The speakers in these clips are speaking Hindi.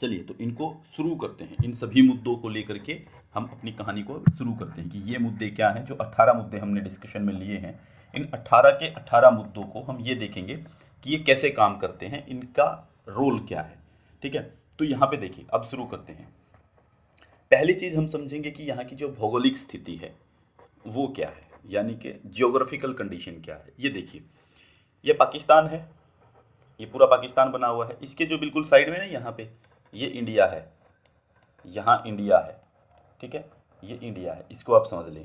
चलिए तो इनको शुरू करते हैं, इन सभी मुद्दों को लेकर के हम अपनी कहानी को शुरू करते हैं कि ये मुद्दे क्या हैं। जो 18 मुद्दे हमने डिस्कशन में लिए हैं, इन 18 के 18 मुद्दों को हम ये देखेंगे कि ये कैसे काम करते हैं, इनका रोल क्या है। ठीक है, तो यहाँ पे देखिए, अब शुरू करते हैं। पहली चीज़ हम समझेंगे कि यहाँ की जो भौगोलिक स्थिति है वो क्या है, यानी कि जियोग्राफिकल कंडीशन क्या है। ये देखिए, ये पाकिस्तान है, ये पूरा पाकिस्तान बना हुआ है। इसके जो बिल्कुल साइड में ना, यहाँ पे ये इंडिया है, यहाँ इंडिया है। ठीक है, ये इंडिया है, इसको आप समझ लें।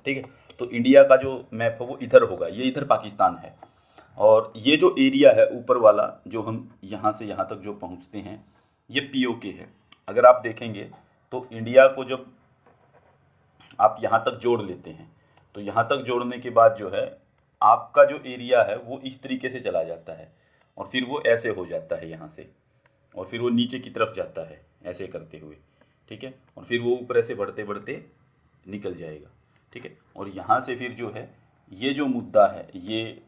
ठीक है, तो इंडिया का जो मैप है वो इधर होगा, ये इधर पाकिस्तान है। और ये जो एरिया है ऊपर वाला, जो हम यहाँ से यहाँ तक जो पहुँचते हैं, ये पीओके है। अगर आप देखेंगे तो इंडिया को जब आप यहाँ तक जोड़ लेते हैं, तो यहाँ तक जोड़ने के बाद जो है आपका जो एरिया है वो इस तरीके से चला जाता है, और फिर वो ऐसे हो जाता है यहाँ से, और फिर वो नीचे की तरफ जाता है ऐसे करते हुए। ठीक है, और फिर वो ऊपर ऐसे बढ़ते बढ़ते निकल जाएगा। ठीक है, और यहाँ से फिर जो है ये जो मुद्दा है, ये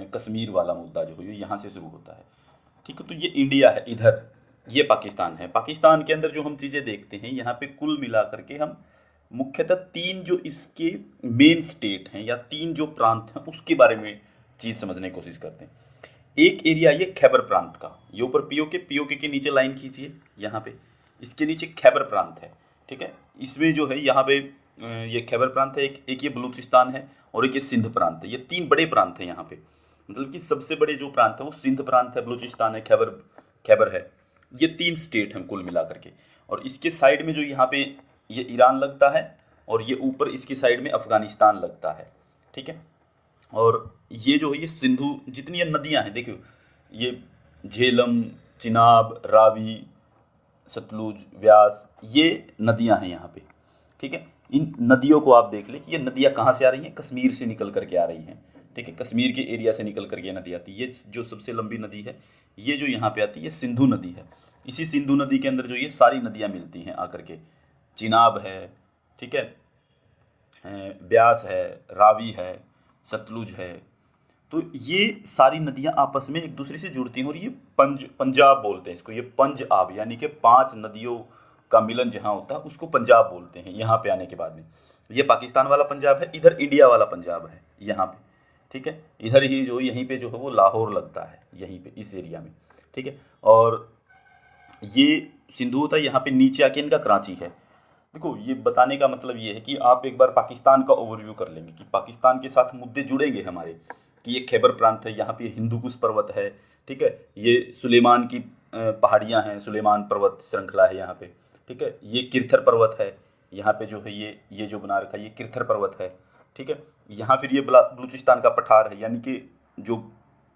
कश्मीर वाला मुद्दा जो है ये यहाँ से शुरू होता है। ठीक है, तो ये इंडिया है इधर, ये पाकिस्तान है। पाकिस्तान के अंदर जो हम चीज़ें देखते हैं, यहाँ पे कुल मिला करके हम मुख्यतः तीन जो इसके मेन स्टेट हैं या तीन जो प्रांत हैं उसके बारे में चीज़ समझने की कोशिश करते हैं। एक एरिया ये खैबर प्रांत का, ये ऊपर पीओके के नीचे लाइन खींचिए, यहाँ पे इसके नीचे खैबर प्रांत है। ठीक है, इसमें जो है यहाँ पे ये खैबर प्रांत है, एक ये बलूचिस्तान है, और एक ये सिंध प्रांत है। ये तीन बड़े प्रांत हैं यहाँ पे, मतलब कि सबसे बड़े जो प्रांत है वो सिंध प्रांत है, बलूचिस्तान है, खैबर खैबर है। ये तीन स्टेट हैं कुल मिला करके। और इसके साइड में जो यहाँ पे ये ईरान लगता है, और ये ऊपर इसकी साइड में अफगानिस्तान लगता है। ठीक है, और ये जो है ये सिंधु, जितनी ये नदियाँ हैं देखियो, ये झेलम, चिनाब, रावी, सतलुज, व्यास, ये नदियाँ हैं यहाँ पे। ठीक है, इन नदियों को आप देख लें कि ये नदियाँ कहाँ से आ रही हैं, कश्मीर से निकल करके आ रही हैं। ठीक है, कश्मीर के एरिया से निकल करके नदी आती है। ये जो सबसे लंबी नदी है, ये जो यहाँ पे आती है, ये सिंधु नदी है। इसी सिंधु नदी के अंदर जो ये सारी नदियाँ मिलती हैं आकर के, चिनाब है, ठीक है, ब्यास है, रावी है, सतलुज है। तो ये सारी नदियां आपस में एक दूसरे से जुड़ती हैं, और ये पंजाब बोलते हैं इसको, ये पंज आब, यानी कि 5 नदियों का मिलन जहाँ होता है उसको पंजाब बोलते हैं। यहाँ पे आने के बाद में ये पाकिस्तान वाला पंजाब है, इधर इंडिया वाला पंजाब है यहाँ पे। ठीक है, इधर ही जो यहीं पे जो है वो लाहौर लगता है, यहीं पे इस एरिया में। ठीक है, और ये सिंधु होता है, यहाँ पे नीचे आके इनका कराची है। देखो, ये बताने का मतलब ये है कि आप एक बार पाकिस्तान का ओवरव्यू कर लेंगे कि पाकिस्तान के साथ मुद्दे जुड़ेंगे हमारे, कि ये खैबर प्रांत है, यहाँ पे हिंदू कुश पर्वत है। ठीक है, ये सुलेमान की पहाड़ियाँ हैं, सुलेमान पर्वत श्रृंखला है यहाँ पे। ठीक है, ये किरथर पर्वत है, यहाँ पे जो है ये जो बना रखा है ये किरथर पर्वत है। ठीक है, यहाँ फिर ये बलूचिस्तान का पठार है, यानी कि जो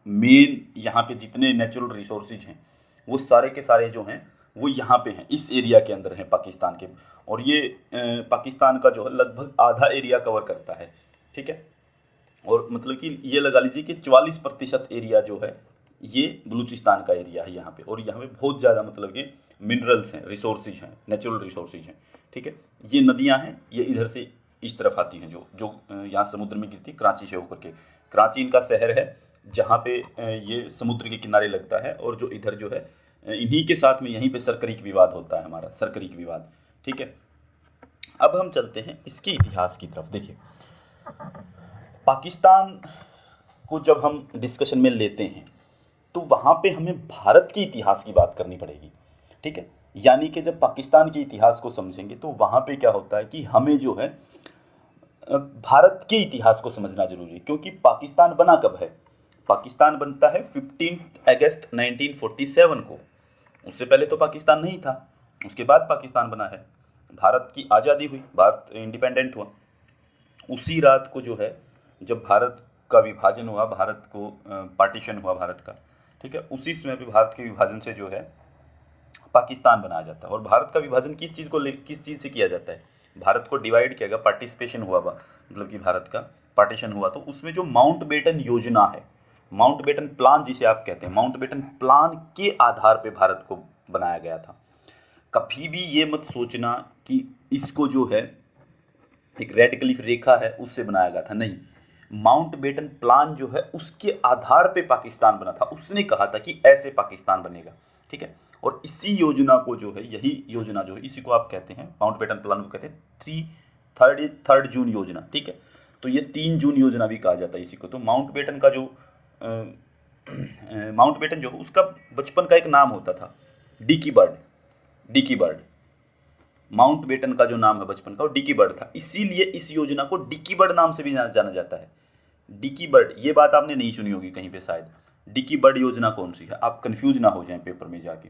मेन यहाँ पे जितने नेचुरल रिसोर्सेज हैं वो सारे के सारे जो हैं वो यहाँ पे हैं, इस एरिया के अंदर हैं पाकिस्तान के। और ये पाकिस्तान का जो है लगभग आधा एरिया कवर करता है। ठीक है, और मतलब कि ये लगा लीजिए कि 44% एरिया जो है ये बलूचिस्तान का एरिया है यहाँ पे। और यहाँ पे बहुत ज़्यादा मतलब कि मिनरल्स हैं, रिसोर्सेज हैं, नेचुरल रिसोर्सेज हैं। ठीक है, ये नदियाँ हैं, ये इधर से इस तरफ आती हैं, जो जो यहाँ समुद्र में गिरती है, कराची से होकर के। कराची इनका शहर है जहाँ पे ये समुद्र के किनारे लगता है, और जो इधर जो है इन्हीं के साथ में यहीं पे सरकरीक विवाद होता है, हमारा सरकरीक विवाद। ठीक है, अब हम चलते हैं इसके इतिहास की तरफ। देखिए, पाकिस्तान को जब हम डिस्कशन में लेते हैं तो वहाँ पे हमें भारत के इतिहास की बात करनी पड़ेगी। ठीक है, यानी कि जब पाकिस्तान के इतिहास को समझेंगे तो वहाँ पे क्या होता है कि हमें जो है भारत के इतिहास को समझना जरूरी है। क्योंकि पाकिस्तान बना कब है, पाकिस्तान बनता है 15 अगस्त 1947 को। उससे पहले तो पाकिस्तान नहीं था, उसके बाद पाकिस्तान बना है। भारत की आज़ादी हुई, भारत इंडिपेंडेंट हुआ। उसी रात को जो है जब भारत का विभाजन हुआ, भारत को पार्टीशन हुआ भारत का। ठीक है, उसी समय पे भारत के विभाजन से जो है पाकिस्तान बनाया जाता है। और भारत का विभाजन किस चीज़ से किया जाता है, भारत को डिवाइड किया गया, पार्टिसिपेशन हुआ, मतलब कि भारत का पार्टीशन हुआ। तो उसमें जो माउंट बेटन योजना है, माउंट बेटन प्लान जिसे आप कहते हैं, माउंट बेटन प्लान के आधार पे भारत को बनाया गया था। कभी भी ये मत सोचना कि इसको जो है एक रेड क्लिफ रेखा है उससे बनाया गया था, नहीं। माउंट बेटन प्लान जो है उसके आधार पे पाकिस्तान बना था। उसने कहा था कि ऐसे पाकिस्तान बनेगा। ठीक है, और इसी योजना को जो है, यही योजना जो है, इसी को आप कहते हैं, माउंटबेटन प्लान को कहते हैं थर्ड जून योजना, ठीक है। तो ये 3 जून योजना भी कहा जाता है इसी को। तो माउंटबेटन का जो माउंटबेटन जो है उसका बचपन का एक नाम होता था डिकी बर्ड। माउंटबेटन का जो नाम है बचपन का वो डिकी बर्ड था, इसीलिए इस योजना को डिकी बर्ड नाम से भी जाना जाता है। डिकी बर्ड, ये बात आपने नहीं सुनी होगी कहीं पे शायद। डिकी बर्ड योजना कौन सी है, आप कंफ्यूज ना हो जाएं पेपर में जाके।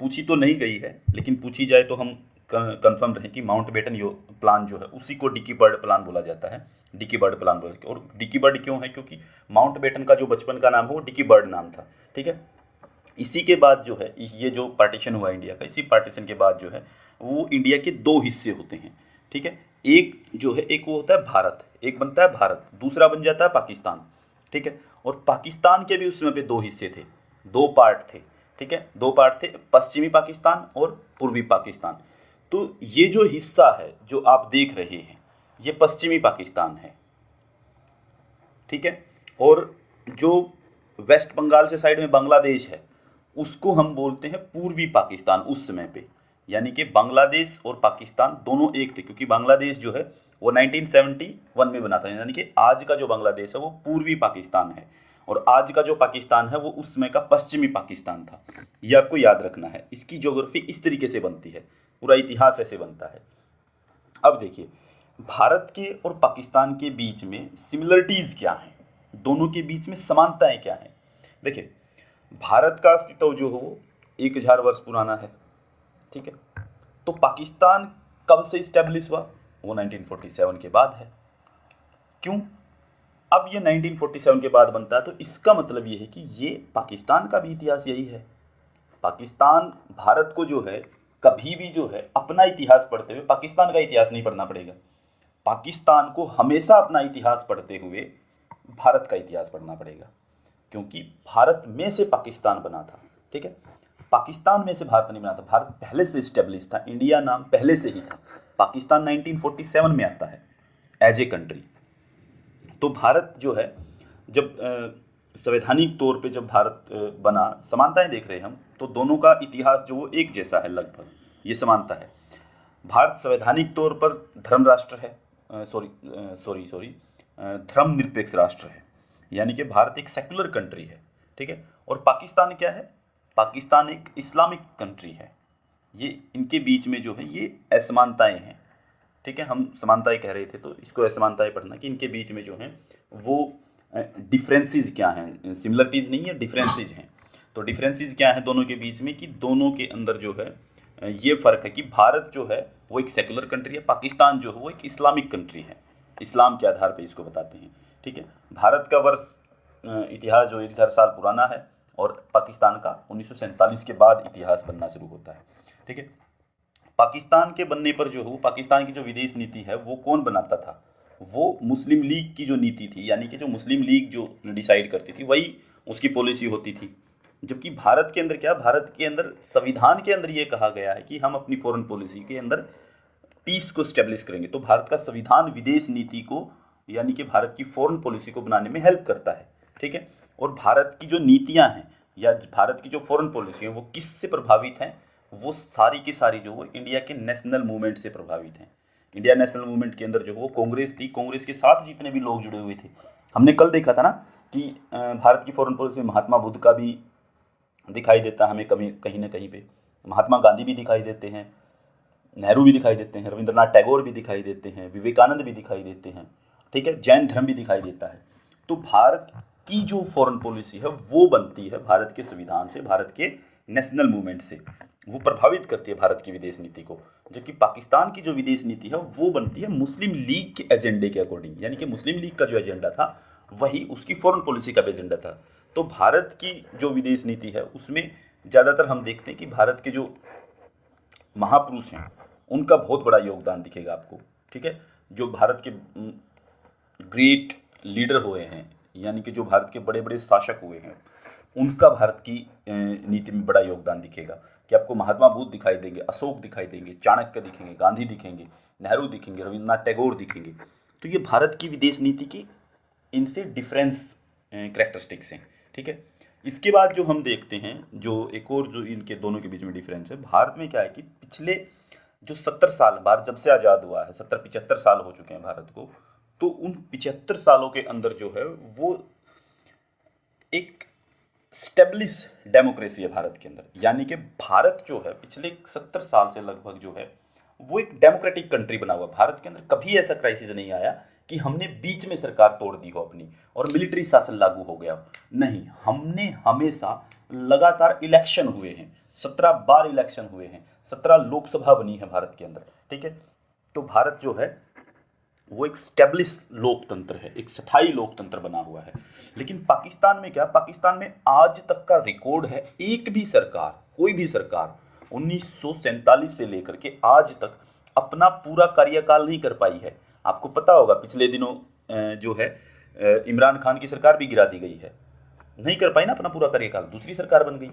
पूछी तो नहीं गई है, लेकिन पूछी जाए तो हम कंफर्म रहें कि माउंटबेटन प्लान जो है उसी को डिकी बर्ड प्लान बोला जाता है, डिकी बर्ड प्लान बोलते हैं। और डिकी बर्ड क्यों है, क्योंकि माउंटबेटन का जो बचपन का नाम है वो डिकी बर्ड नाम था, ठीक है। इसी के बाद जो है, ये जो पार्टीशन हुआ इंडिया का, इसी पार्टीशन के बाद जो है वो इंडिया के 2 हिस्से होते हैं, ठीक है। एक जो है, एक वो होता है भारत, एक बनता है भारत, दूसरा बन जाता है पाकिस्तान, ठीक है। और पाकिस्तान के भी उस समय पे 2 हिस्से थे, 2 पार्ट थे, ठीक है, 2 पार्ट थे, पश्चिमी पाकिस्तान और पूर्वी पाकिस्तान। तो ये जो हिस्सा है जो आप देख रहे हैं, ये पश्चिमी पाकिस्तान है, ठीक है। और जो वेस्ट बंगाल से साइड में बांग्लादेश है, उसको हम बोलते हैं पूर्वी पाकिस्तान उस समय पे। यानी कि बांग्लादेश और पाकिस्तान दोनों एक थे, क्योंकि बांग्लादेश जो है वो 1971 में बना था। यानी कि आज का जो बांग्लादेश है वो पूर्वी पाकिस्तान है, और आज का जो पाकिस्तान है वो उस समय का पश्चिमी पाकिस्तान था। ये आपको याद रखना है। इसकी ज्योग्राफी इस तरीके से बनती है, पूरा इतिहास ऐसे बनता है। अब देखिए, भारत के और पाकिस्तान के बीच में सिमिलरिटीज़ क्या हैं, दोनों के बीच में समानताएं क्या हैं। देखिए, भारत का अस्तित्व जो हो वो 1000 वर्ष पुराना है, ठीक है। तो पाकिस्तान कब से इस्टेब्लिश हुआ, वो 1947 के बाद है। क्यों? अब ये 1947 के बाद बनता है, तो इसका मतलब ये है कि ये पाकिस्तान का भी इतिहास यही है। पाकिस्तान, भारत को जो है कभी भी जो है अपना इतिहास पढ़ते हुए पाकिस्तान का इतिहास नहीं पढ़ना पड़ेगा। पाकिस्तान को हमेशा अपना इतिहास पढ़ते हुए भारत का इतिहास पढ़ना पड़ेगा, क्योंकि भारत में से पाकिस्तान बना था, ठीक है। पाकिस्तान में से भारत नहीं बना था, भारत पहले से स्टेब्लिश था, इंडिया नाम पहले से ही था। पाकिस्तान 1947 में आता है एज ए कंट्री। तो भारत जो है, जब संवैधानिक तौर पे जब भारत बना, समानताएं देख रहे हैं हम, तो दोनों का इतिहास जो वो एक जैसा है लगभग, ये समानता है। भारत संवैधानिक तौर पर धर्म राष्ट्र है, धर्मनिरपेक्ष राष्ट्र है, यानी कि भारत एक सेकुलर कंट्री है, ठीक है। और पाकिस्तान क्या है, पाकिस्तान एक इस्लामिक कंट्री है। ये इनके बीच में जो है ये असमानताएं हैं, ठीक है। हम समानताएं कह रहे थे, तो इसको असमानताएं पढ़ना कि इनके बीच में जो है वो डिफरेंसेस क्या हैं, सिमिलरिटीज़ नहीं है, डिफरेंसेस हैं। तो डिफरेंसेस क्या है दोनों के बीच में, कि दोनों के अंदर जो है ये फ़र्क है कि भारत जो है वो एक सेकुलर कंट्री है, पाकिस्तान जो है वो एक इस्लामिक कंट्री है। इस्लाम के आधार पर इसको बताते हैं, ठीक है। भारत का वर्ष इतिहास जो 1000 साल पुराना है, और पाकिस्तान का 1947 के बाद इतिहास बनना शुरू होता है, ठीक है। पाकिस्तान के बनने पर जो हो, पाकिस्तान की जो विदेश नीति है वो कौन बनाता था, वो मुस्लिम लीग की जो नीति थी, यानी कि जो मुस्लिम लीग जो डिसाइड करती थी वही उसकी पॉलिसी होती थी। जबकि भारत के अंदर क्या, भारत के अंदर संविधान के अंदर ये कहा गया है कि हम अपनी फॉरेन पॉलिसी के अंदर पीस को स्टेब्लिश करेंगे। तो भारत का संविधान विदेश नीति को, यानी कि भारत की फॉरेन पॉलिसी को बनाने में हेल्प करता है, ठीक है। और भारत की जो नीतियां हैं या भारत की जो फॉरेन पॉलिसी है वो किससे प्रभावित हैं, वो सारी की सारी जो वो इंडिया के नेशनल मूवमेंट से प्रभावित हैं। इंडिया नेशनल मूवमेंट के अंदर जो वो कांग्रेस थी, कांग्रेस के साथ जितने भी लोग जुड़े हुए थे, हमने कल देखा था ना कि भारत की फॉरेन पॉलिसी में महात्मा बुद्ध का भी दिखाई देता है हमें कहीं ना कहीं पे, महात्मा गांधी भी दिखाई देते हैं, नेहरू भी दिखाई देते हैं, रविंद्रनाथ टैगोर भी दिखाई देते हैं, विवेकानंद भी दिखाई देते हैं, ठीक है, जैन धर्म भी दिखाई देता है। तो भारत की जो फॉरेन पॉलिसी है वो बनती है भारत के संविधान से, भारत के नेशनल मूवमेंट से, वो प्रभावित करती है भारत की विदेश नीति को। जबकि पाकिस्तान की जो विदेश नीति है वो बनती है मुस्लिम लीग के एजेंडे के अकॉर्डिंग, यानी कि मुस्लिम लीग का जो एजेंडा था वही उसकी फॉरेन पॉलिसी का भी एजेंडा था। तो भारत की जो विदेश नीति है उसमें ज़्यादातर हम देखते हैं कि भारत के जो महापुरुष हैं उनका बहुत बड़ा योगदान दिखेगा आपको, ठीक है। जो भारत के ग्रेट लीडर हुए हैं, यानी कि जो भारत के बड़े बड़े शासक हुए हैं, उनका भारत की नीति में बड़ा योगदान दिखेगा। कि आपको महात्मा बुद्ध दिखाई देंगे, अशोक दिखाई देंगे, चाणक्य दिखेंगे, गांधी दिखेंगे, नेहरू दिखेंगे, रविंद्रनाथ टैगोर दिखेंगे। तो ये भारत की विदेश नीति की इनसे डिफरेंस कैरेक्टरिस्टिक्स हैं, ठीक है। इसके बाद जो हम देखते हैं, जो एक और जो इनके दोनों के बीच में डिफरेंस है, भारत में क्या है कि पिछले जो 70 साल, भारत जब से आज़ाद हुआ है, 70-75 साल हो चुके हैं भारत को, तो उन 75 सालों के अंदर जो है वो एक स्टेब्लिश डेमोक्रेसी है भारत के अंदर। यानी कि भारत जो है पिछले 70 साल से लगभग जो है वो एक डेमोक्रेटिक कंट्री बना हुआ। भारत के अंदर कभी ऐसा क्राइसिस नहीं आया कि हमने बीच में सरकार तोड़ दी हो अपनी और मिलिट्री शासन लागू हो गया। नहीं, हमने हमेशा लगातार इलेक्शन हुए हैं, 17 बार इलेक्शन हुए हैं, 17 लोकसभा बनी है भारत के अंदर, ठीक है। तो भारत जो है वो एक स्टेब्लिश लोकतंत्र है, एक स्थायी लोकतंत्र बना हुआ है। लेकिन पाकिस्तान में क्या, पाकिस्तान में आज तक का रिकॉर्ड है, एक भी सरकार, कोई भी सरकार 1947 से लेकर के आज तक अपना पूरा कार्यकाल नहीं कर पाई है। आपको पता होगा पिछले दिनों जो है इमरान खान की सरकार भी गिरा दी गई है, नहीं कर पाई ना अपना पूरा कार्यकाल, दूसरी सरकार बन गई,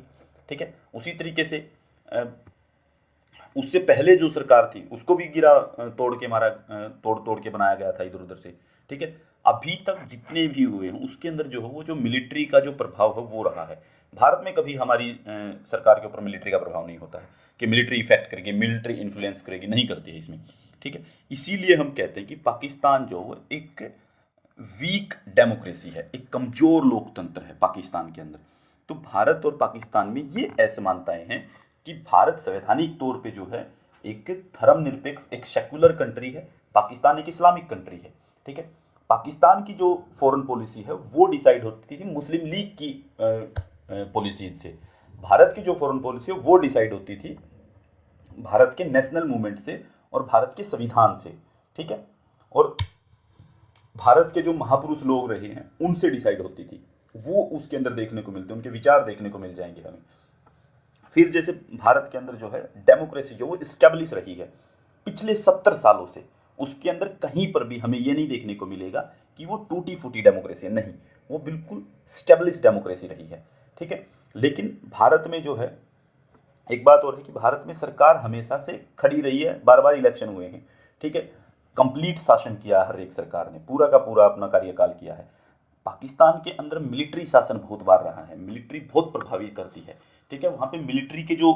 ठीक है। उसी तरीके से उससे पहले जो सरकार थी उसको भी गिरा, तोड़ के मारा, तोड़ के बनाया गया था इधर उधर से, ठीक है। अभी तक जितने भी हुए हैं उसके अंदर जो है वो जो मिलिट्री का जो प्रभाव है वो रहा है। भारत में कभी हमारी सरकार के ऊपर मिलिट्री का प्रभाव नहीं होता है कि मिलिट्री इफेक्ट करेगी, मिलिट्री इन्फ्लुएंस करेगी, नहीं करती है इसमें, ठीक है। इसीलिए हम कहते हैं कि पाकिस्तान जो है एक वीक डेमोक्रेसी है, एक कमजोर लोकतंत्र है पाकिस्तान के अंदर। तो भारत और पाकिस्तान में ये असमानताएं हैं कि भारत संवैधानिक तौर पे जो है एक धर्मनिरपेक्ष, एक सेक्युलर कंट्री है, पाकिस्तान एक इस्लामिक कंट्री है, ठीक है। पाकिस्तान की जो फॉरेन पॉलिसी है वो डिसाइड होती थी मुस्लिम लीग की पॉलिसी से, भारत की जो फॉरेन पॉलिसी है वो डिसाइड होती थी भारत के नेशनल मूवमेंट से और भारत के संविधान से, ठीक है। और भारत के जो महापुरुष लोग रहे हैं उनसे डिसाइड होती थी, वो उसके अंदर देखने को मिलते हैं, उनके विचार देखने को मिल जाएंगे हमें। फिर जैसे भारत के अंदर जो है डेमोक्रेसी जो वो स्टेब्लिश रही है पिछले 70 सालों से, उसके अंदर कहीं पर भी हमें ये नहीं देखने को मिलेगा कि वो टूटी फूटी डेमोक्रेसी है, नहीं, वो बिल्कुल स्टेब्लिश डेमोक्रेसी रही है, ठीक है। लेकिन भारत में जो है एक बात और है कि भारत में सरकार हमेशा से खड़ी रही है, बार बार इलेक्शन हुए हैं, ठीक है। कंप्लीट शासन किया हर एक सरकार ने, पूरा का पूरा अपना कार्यकाल किया है। पाकिस्तान के अंदर मिलिट्री शासन बहुत बार रहा है, मिलिट्री बहुत प्रभावित करती है, ठीक है। वहाँ पे मिलिट्री के जो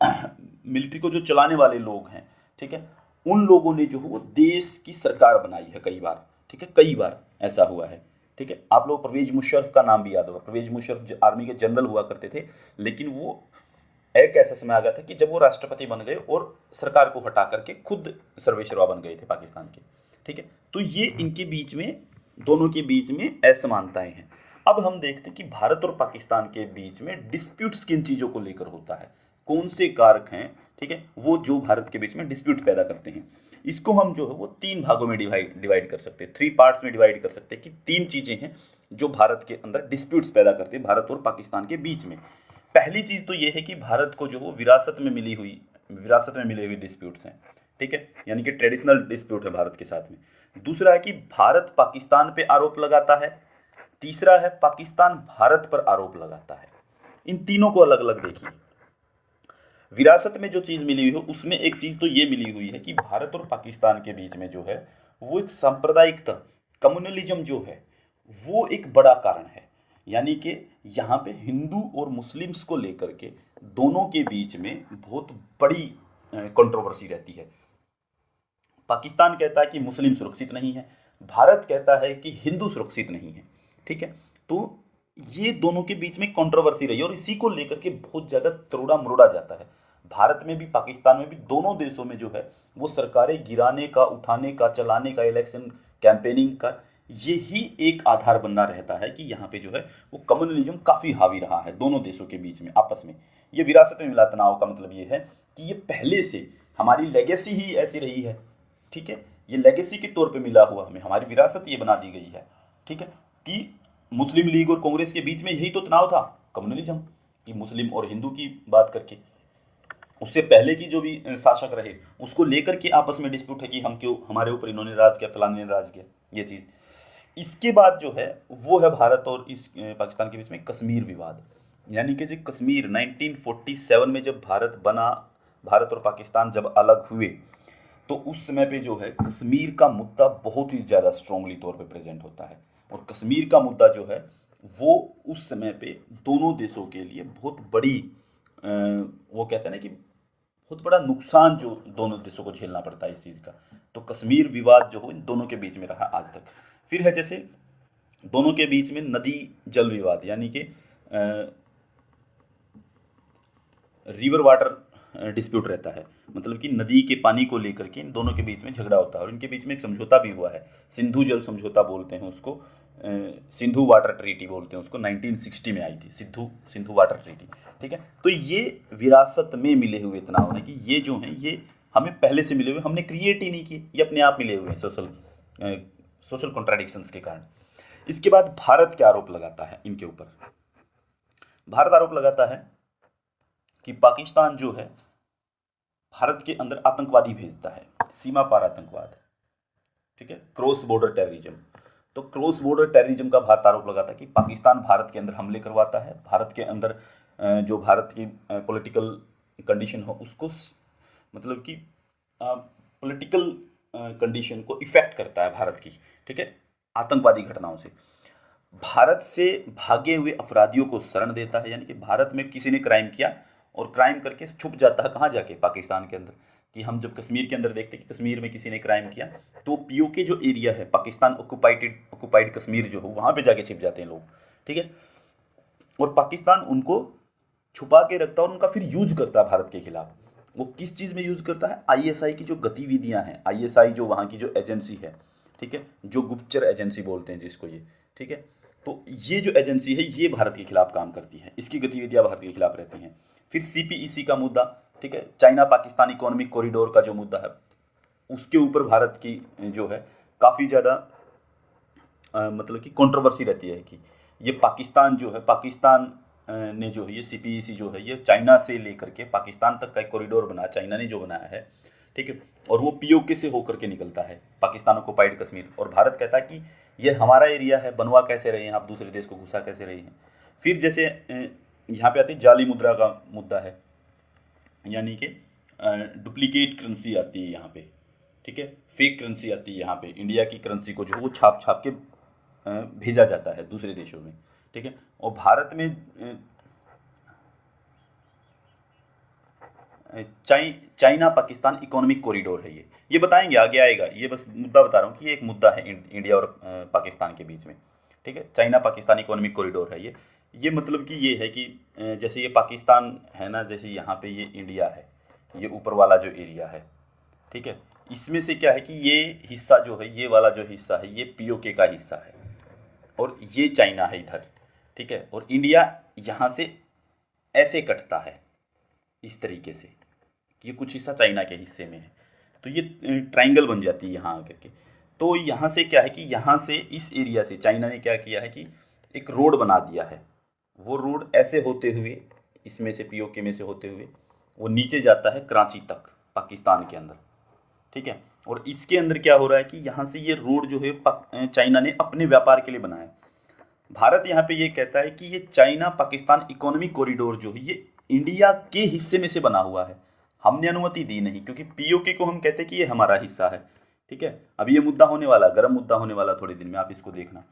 मिलिट्री को जो चलाने वाले लोग हैं, ठीक है, उन लोगों ने जो है वो देश की सरकार बनाई है कई बार, ठीक है, कई बार ऐसा हुआ है, ठीक है। आप लोग परवेज मुशर्रफ का नाम भी याद होगा, परवेज मुशर्रफ आर्मी के जनरल हुआ करते थे, लेकिन वो एक ऐसा समय आ गया था कि जब वो राष्ट्रपति बन गए और सरकार को हटा करके खुद सर्वेसर्वा बन गए थे पाकिस्तान के, ठीक है। तो ये इनके बीच में, दोनों के बीच में असमानताएं हैं। अब हम देखते हैं कि भारत और पाकिस्तान के बीच में डिस्प्यूट्स किन चीज़ों को लेकर होता है, कौन से कारक हैं, ठीक है, वो जो भारत के बीच में डिस्प्यूट पैदा करते हैं। इसको हम जो है वो 3 भागों में डिवाइड कर सकते हैं, 3 पार्ट्स में डिवाइड कर सकते हैं कि 3 चीज़ें हैं जो भारत के अंदर डिस्प्यूट्स पैदा करते हैं भारत और पाकिस्तान के बीच में। पहली चीज़ तो ये है कि भारत को जो वो विरासत में मिले हुए डिस्प्यूट्स हैं, ठीक है, यानी कि ट्रेडिशनल डिस्प्यूट है भारत के साथ में। दूसरा है कि भारत पाकिस्तान पे आरोप लगाता है, तीसरा है पाकिस्तान भारत पर आरोप लगाता है। इन तीनों को अलग अलग देखिए। विरासत में जो चीज़ मिली हुई है उसमें एक चीज़ तो ये मिली हुई है कि भारत और पाकिस्तान के बीच में जो है वो एक सांप्रदायिकता, कम्युनलिज्म जो है वो एक बड़ा कारण है। यानी कि यहाँ पे हिंदू और मुस्लिम्स को लेकर के दोनों के बीच में बहुत बड़ी कंट्रोवर्सी रहती है। पाकिस्तान कहता है कि मुस्लिम सुरक्षित नहीं है, भारत कहता है कि हिंदू सुरक्षित नहीं है, ठीक है। तो ये दोनों के बीच में कंट्रोवर्सी रही है और इसी को लेकर के बहुत ज़्यादा तरोड़ा मरोड़ा जाता है। भारत में भी पाकिस्तान में भी, दोनों देशों में जो है वो सरकारें गिराने का, उठाने का, चलाने का, इलेक्शन कैंपेनिंग का यही एक आधार बनना रहता है कि यहाँ पे जो है वो कम्युनलिज्म काफ़ी हावी रहा है दोनों देशों के बीच में आपस में। ये विरासत में मिला तनाव का मतलब ये है कि ये पहले से हमारी लेगेसी ही ऐसी रही है, ठीक है, ये लेगेसी के तौर पे मिला हुआ हमें, हमारी विरासत ये बना दी गई है, ठीक है, कि मुस्लिम लीग और कांग्रेस के बीच में यही तो तनाव था, कम्युनलिज्म, कि मुस्लिम और हिंदू की बात करके। उससे पहले की जो भी शासक रहे उसको लेकर के आपस में डिस्प्यूट है कि हम क्यों, हमारे ऊपर इन्होंने राज किया, फलाने ने राज किया, ये चीज़। इसके बाद जो है वो है भारत और इस पाकिस्तान के बीच में कश्मीर विवाद। यानी कि जो कश्मीर 1947 में जब भारत बना, भारत और पाकिस्तान जब अलग हुए, तो उस समय पे जो है कश्मीर का मुद्दा बहुत ही ज़्यादा स्ट्रांगली तौर पे प्रेजेंट होता है। और कश्मीर का मुद्दा जो है वो उस समय पे दोनों देशों के लिए बहुत बड़ी वो कहते हैं ना कि बहुत बड़ा नुकसान जो दोनों देशों को झेलना पड़ता है इस चीज़ का। तो कश्मीर विवाद जो हो इन दोनों के बीच में रहा आज तक। फिर है जैसे दोनों के बीच में नदी जल विवाद, यानी कि रिवर वाटर डिस्प्यूट रहता है, मतलब कि नदी के पानी को लेकर के इन दोनों के बीच में झगड़ा होता है, और इनके बीच में एक समझौता भी हुआ है, सिंधु जल समझौता बोलते हैं उसको, सिंधु वाटर ट्रीटी बोलते हैं उसको, 1960 में आई थी सिंधु वाटर ट्रीटी। ठीक है, तो ये विरासत में मिले हुए तनाव है कि ये जो हैं ये हमें पहले से मिले हुए, हमने क्रिएट ही नहीं किए, ये अपने आप मिले हुए हैं सोशल कॉन्ट्राडिक्शंस के कारण। इसके बाद भारत क्या आरोप लगाता है इनके ऊपर? भारत आरोप लगाता है कि पाकिस्तान जो है भारत के अंदर आतंकवादी भेजता है, सीमा पार आतंकवाद। ठीक है, क्रॉस बॉर्डर टेररिज्म। तो क्रॉस बॉर्डर टेररिज्म का भारत आरोप लगाता है कि पाकिस्तान भारत के अंदर हमले करवाता है, भारत के अंदर जो भारत की पॉलिटिकल कंडीशन हो उसको, मतलब कि पॉलिटिकल कंडीशन को इफेक्ट करता है भारत की। ठीक है, आतंकवादी घटनाओं से भारत से भागे हुए अपराधियों को शरण देता है, यानी कि भारत में किसी ने क्राइम किया और क्राइम करके छुप जाता है कहाँ जाके? पाकिस्तान के अंदर। कि हम जब कश्मीर के अंदर देखते हैं कि कश्मीर में किसी ने क्राइम किया तो पीओके जो एरिया है, पाकिस्तान ऑक्युपाइड कश्मीर जो हो, वहाँ पे जाके छिप जाते हैं लोग। ठीक है, और पाकिस्तान उनको छुपा के रखता है और उनका फिर यूज करता है भारत के खिलाफ। वो किस चीज़ में यूज करता है? आईएसआई की जो गतिविधियां हैं, आईएसआई जो वहाँ की जो एजेंसी है, ठीक है, जो गुप्तचर एजेंसी बोलते हैं जिसको ये, ठीक है, तो ये जो एजेंसी है ये भारत के खिलाफ काम करती है, इसकी गतिविधियां भारत के खिलाफ रहती हैं। फिर सीपीईसी का मुद्दा, ठीक है, चाइना पाकिस्तान इकोनॉमिक कॉरिडोर का जो मुद्दा है, उसके ऊपर भारत की जो है काफ़ी ज़्यादा मतलब कि कंट्रोवर्सी रहती है कि ये पाकिस्तान जो है, पाकिस्तान ने जो है ये सीपीईसी जो है ये चाइना से लेकर के पाकिस्तान तक का एक कॉरिडोर बनाया, चाइना ने जो बनाया है। ठीक है, और वो पीओके से होकर के निकलता है, पाकिस्तान ऑक्युपाइड कश्मीर, और भारत कहता है कि ये हमारा एरिया है, बनवा कैसे रहे हैं आप, दूसरे देश को घुसा कैसे रहे हैं। फिर जैसे यहाँ पे आती है जाली मुद्रा का मुद्दा है, यानी कि डुप्लीकेट करेंसी आती है यहाँ पे। ठीक है, फेक करेंसी आती है यहाँ पे, इंडिया की करेंसी को जो है वो छाप छाप के भेजा जाता है दूसरे देशों में। ठीक है, और भारत में चाइना पाकिस्तान इकोनॉमिक कॉरिडोर है ये बताएंगे, आगे आएगा, ये बस मुद्दा बता रहा हूँ कि ये एक मुद्दा है इंडिया और पाकिस्तान के बीच में। ठीक है, चाइना पाकिस्तान इकोनॉमिक कॉरिडोर है ये मतलब कि ये है कि जैसे ये पाकिस्तान है ना, जैसे यहाँ पे ये इंडिया है, ये ऊपर वाला जो एरिया है, ठीक है, इसमें से क्या है कि ये हिस्सा जो है, ये वाला जो हिस्सा है ये पीओके का हिस्सा है, और ये चाइना है इधर। ठीक है, और इंडिया यहाँ से ऐसे कटता है इस तरीके से, ये कुछ हिस्सा चाइना के हिस्से में है, तो ये ट्रायंगल बन जाती है यहाँ आकर के। तो यहाँ से क्या है कि यहाँ से इस एरिया से चाइना ने क्या किया है कि एक रोड बना दिया है, वो रोड ऐसे होते हुए, इसमें से पीओके में से होते हुए वो नीचे जाता है कराची तक, पाकिस्तान के अंदर। ठीक है, और इसके अंदर क्या हो रहा है कि यहाँ से ये रोड जो है चाइना ने अपने व्यापार के लिए बनाया। भारत यहाँ पे ये कहता है कि ये चाइना पाकिस्तान इकोनॉमिक कॉरिडोर जो है ये इंडिया के हिस्से में से बना हुआ है, हमने अनुमति दी नहीं, क्योंकि पीओके को हम कहते हैं कि ये हमारा हिस्सा है। ठीक है, अभी ये मुद्दा होने वाला, गर्म मुद्दा होने वाला थोड़े दिन में, आप इसको देखना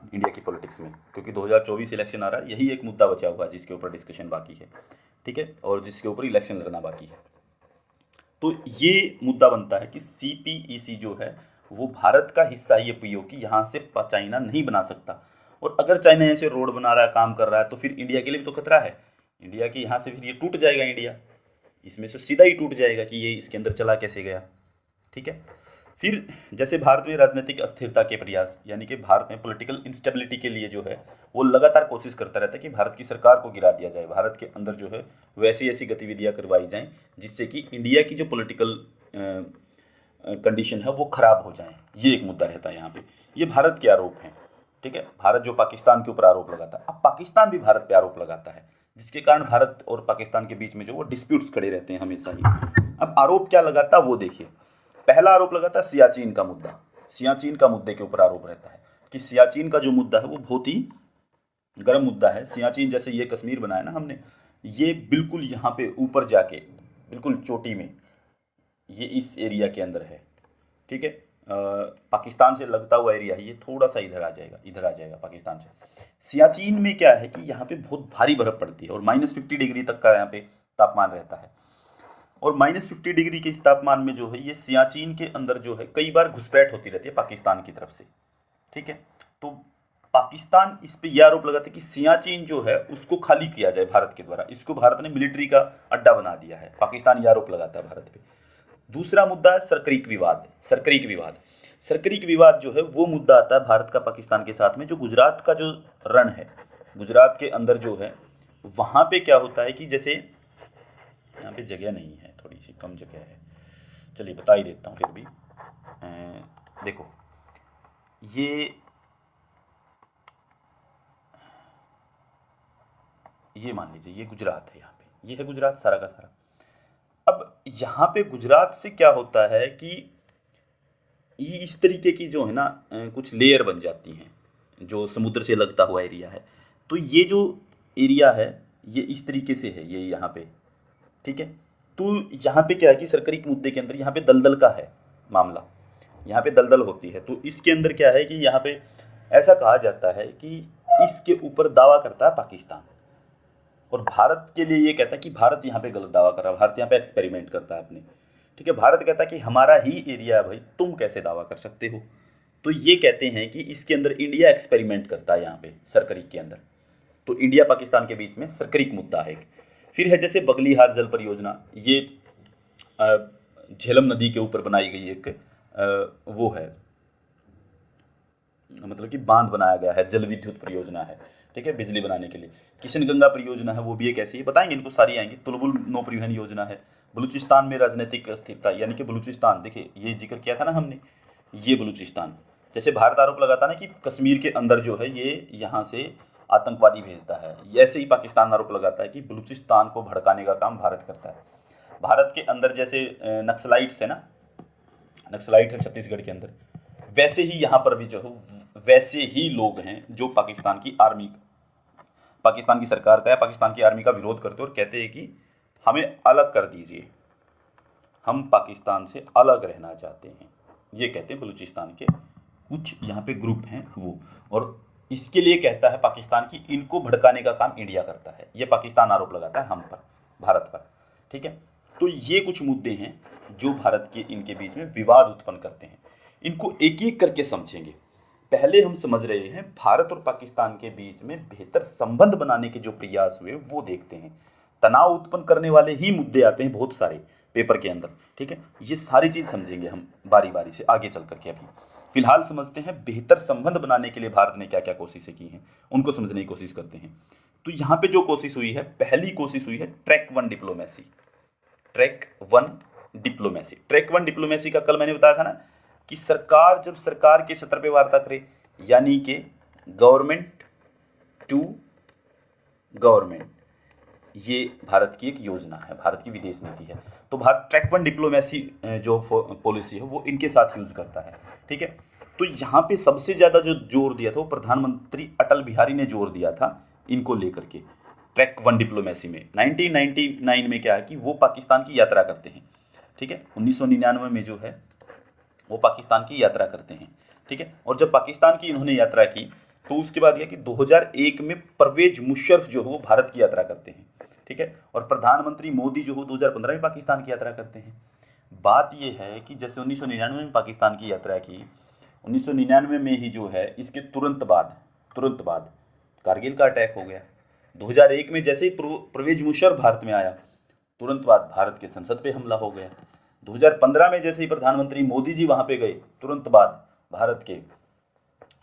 इंडिया की पॉलिटिक्स में, क्योंकि 2024 इलेक्शन आ रहा है, यही एक मुद्दा बचा हुआ है जिसके ऊपर डिस्कशन बाकी है। ठीक है, और जिसके ऊपर इलेक्शन लड़ना बाकी है। तो ये मुद्दा बनता है कि सीपीईसी जो है वो भारत का हिस्सा है, ये पीओके यहाँ से चाइना नहीं बना सकता, और अगर चाइना ऐसे रोड बना रहा है, काम कर रहा है, तो फिर इंडिया के लिए भी तो खतरा है, इंडिया के यहाँ से फिर ये टूट जाएगा, इंडिया इसमें से सीधा ही टूट जाएगा कि ये इसके अंदर चला कैसे गया। ठीक है, फिर जैसे भारत में राजनीतिक अस्थिरता के प्रयास, यानी कि भारत में पॉलिटिकल इंस्टेबिलिटी के लिए जो है वो लगातार कोशिश करता रहता है कि भारत की सरकार को गिरा दिया जाए, भारत के अंदर जो है वैसी ऐसी गतिविधियां करवाई जाएं जिससे कि इंडिया की जो पॉलिटिकल कंडीशन है वो खराब हो जाए। ये एक मुद्दा रहता है यहाँ पे, ये भारत के आरोप हैं। ठीक है, भारत जो पाकिस्तान के ऊपर आरोप लगाता है, अब पाकिस्तान भी भारत पे आरोप लगाता है, जिसके कारण भारत और पाकिस्तान के बीच में जो वो डिस्प्यूट्स खड़े रहते हैं हमेशा ही। अब आरोप क्या लगाता है वो देखिए, पहला आरोप लगाता है सियाचिन का मुद्दा, सियाचिन का मुद्दे के ऊपर आरोप रहता है कि सियाचिन का जो मुद्दा है वो बहुत ही गर्म मुद्दा है। सियाचिन जैसे ये कश्मीर बनाया ना हमने, ये बिल्कुल यहाँ पे ऊपर जाके बिल्कुल चोटी में, ये इस एरिया के अंदर है। ठीक है, पाकिस्तान से लगता हुआ एरिया है, ये थोड़ा सा इधर आ जाएगा, इधर आ जाएगा पाकिस्तान से। सियाचिन में क्या है कि यहाँ पे बहुत भारी बर्फ पड़ती है और -50 डिग्री तक का यहाँ पे तापमान रहता है। और -50 डिग्री के इस तापमान में जो है ये सियाचिन के अंदर जो है कई बार घुसपैठ होती रहती है पाकिस्तान की तरफ से, ठीक है। तो पाकिस्तान इस पे यह आरोप लगाता है कि सियाचिन जो है उसको खाली किया जाए भारत के द्वारा, इसको भारत ने मिलिट्री का अड्डा बना दिया है, पाकिस्तान यह आरोप लगाता है भारत पे। दूसरा मुद्दा है सरक्रीक विवाद। सरक्रीक विवाद, सरक्रीक विवाद जो है वो मुद्दा आता है भारत का पाकिस्तान के साथ में, जो गुजरात का जो रण है, गुजरात के अंदर जो है वहाँ पे क्या होता है कि जैसे यहाँ पे जगह नहीं है, थोड़ी सी कम जगह है, चलिए बता ही देता हूँ फिर भी। देखो ये मान लीजिए ये गुजरात है, यहाँ पे ये है गुजरात सारा का सारा। अब यहाँ पे गुजरात से क्या होता है कि ये इस तरीके की जो है ना कुछ लेयर बन जाती हैं जो समुद्र से लगता हुआ एरिया है। तो ये जो एरिया है ये इस तरीके से है, ये यहाँ पे, ठीक है। तो यहाँ पे क्या है कि सरक्रीक मुद्दे के अंदर यहाँ पे दलदल का है मामला, यहाँ पे दलदल होती है। तो इसके अंदर क्या है कि यहाँ पे ऐसा कहा जाता है कि इसके ऊपर दावा करता है पाकिस्तान, और भारत के लिए ये कहता है कि भारत यहाँ पे गलत दावा कर रहा है, भारत यहाँ पे एक्सपेरिमेंट करता है अपने, ठीक है। भारत कहता है कि हमारा ही एरिया है भाई, तुम कैसे दावा कर सकते हो। तो ये कहते हैं कि इसके अंदर इंडिया एक्सपेरिमेंट करता है यहाँ पे सरक्रीक के अंदर। तो इंडिया पाकिस्तान के बीच में सरक्रीक मुद्दा है। फिर है जैसे बगलीहार जल परियोजना, ये झेलम नदी के ऊपर बनाई गई एक वो है, मतलब कि बांध बनाया गया है, जल विद्युत परियोजना है, ठीक है, बिजली बनाने के लिए। किशन गंगा परियोजना है, वो भी एक ऐसी है, बताएंगे इनको सारी आएंगी। तुलबुल नो परिवहन योजना है। बलूचिस्तान में राजनीतिक अस्थिरता, यानी कि बलूचिस्तान, देखिए ये जिक्र किया था ना हमने, ये बलूचिस्तान, जैसे भारत आरोप लगाता ना कि कश्मीर के अंदर जो है ये यहाँ से आतंकवादी भेजता है, ऐसे ही पाकिस्तान आरोप लगाता है कि बलूचिस्तान को भड़काने का काम भारत करता है। भारत के अंदर जैसे नक्सलाइट्स है ना, नक्सलाइट है छत्तीसगढ़ के अंदर, वैसे ही यहाँ पर भी जो है वैसे ही लोग हैं जो पाकिस्तान की आर्मी, पाकिस्तान की सरकार का या पाकिस्तान की आर्मी का विरोध करते हैं और कहते हैं कि हमें अलग कर दीजिए, हम पाकिस्तान से अलग रहना चाहते हैं। ये कहते हैं बलूचिस्तान के कुछ यहाँ पे ग्रुप हैं वो, और इसके लिए कहता है पाकिस्तान की इनको भड़काने का काम इंडिया करता है। ये पाकिस्तान आरोप लगाता है हम पर, भारत पर, ठीक है। तो ये कुछ मुद्दे हैं जो भारत के इनके बीच में विवाद उत्पन्न करते हैं। इनको एक एक करके समझेंगे। पहले हम समझ रहे हैं भारत और पाकिस्तान के बीच में बेहतर संबंध बनाने के जो प्रयास हुए वो देखते हैं। तनाव उत्पन्न करने वाले ही मुद्दे आते हैं बहुत सारे पेपर के अंदर, ठीक है। ये सारी चीज समझेंगे हम बारी बारी से आगे चल करके। अभी फिलहाल समझते हैं बेहतर संबंध बनाने के लिए भारत ने क्या क्या कोशिशें की हैं, उनको समझने की कोशिश करते हैं। तो यहाँ पे जो कोशिश हुई है, पहली कोशिश हुई है track 1 diplomacy. Track 1 diplomacy, track 1 diplomacy का कल मैंने बताया था ना कि सरकार जब सरकार के स्तर पे वार्ता करे, यानी कि गवर्नमेंट टू गवर्नमेंट, ये भारत की एक योजना है, भारत की विदेश नीति है। तो भारत ट्रैक 1 डिप्लोमेसी जो पॉलिसी है वो इनके साथ यूज करता है, ठीक है। तो यहाँ पे सबसे ज्यादा जो जोर दिया था वो प्रधानमंत्री अटल बिहारी ने जोर दिया था इनको लेकर के। ट्रैक 1 डिप्लोमेसी में 1999 में क्या है कि वो पाकिस्तान की यात्रा करते हैं, ठीक है। 1999 में जो है वो पाकिस्तान की यात्रा करते हैं, ठीक है। और जब पाकिस्तान की इन्होंने यात्रा की तो उसके बाद यह कि 2001 में परवेज मुशर्रफ जो है वो भारत की यात्रा करते हैं, ठीक है। और प्रधानमंत्री मोदी जो है 2015 में पाकिस्तान की यात्रा करते हैं। बात यह है कि जैसे 1999 में पाकिस्तान की यात्रा की, 1999 में ही जो है इसके तुरंत बाद कारगिल का अटैक हो गया। 2001 में जैसे ही परवेज मुशर्रफ भारत में आया, तुरंत बाद भारत के संसद पे हमला हो गया। 2015 में जैसे ही प्रधानमंत्री मोदी जी वहां पे गए, तुरंत बाद भारत के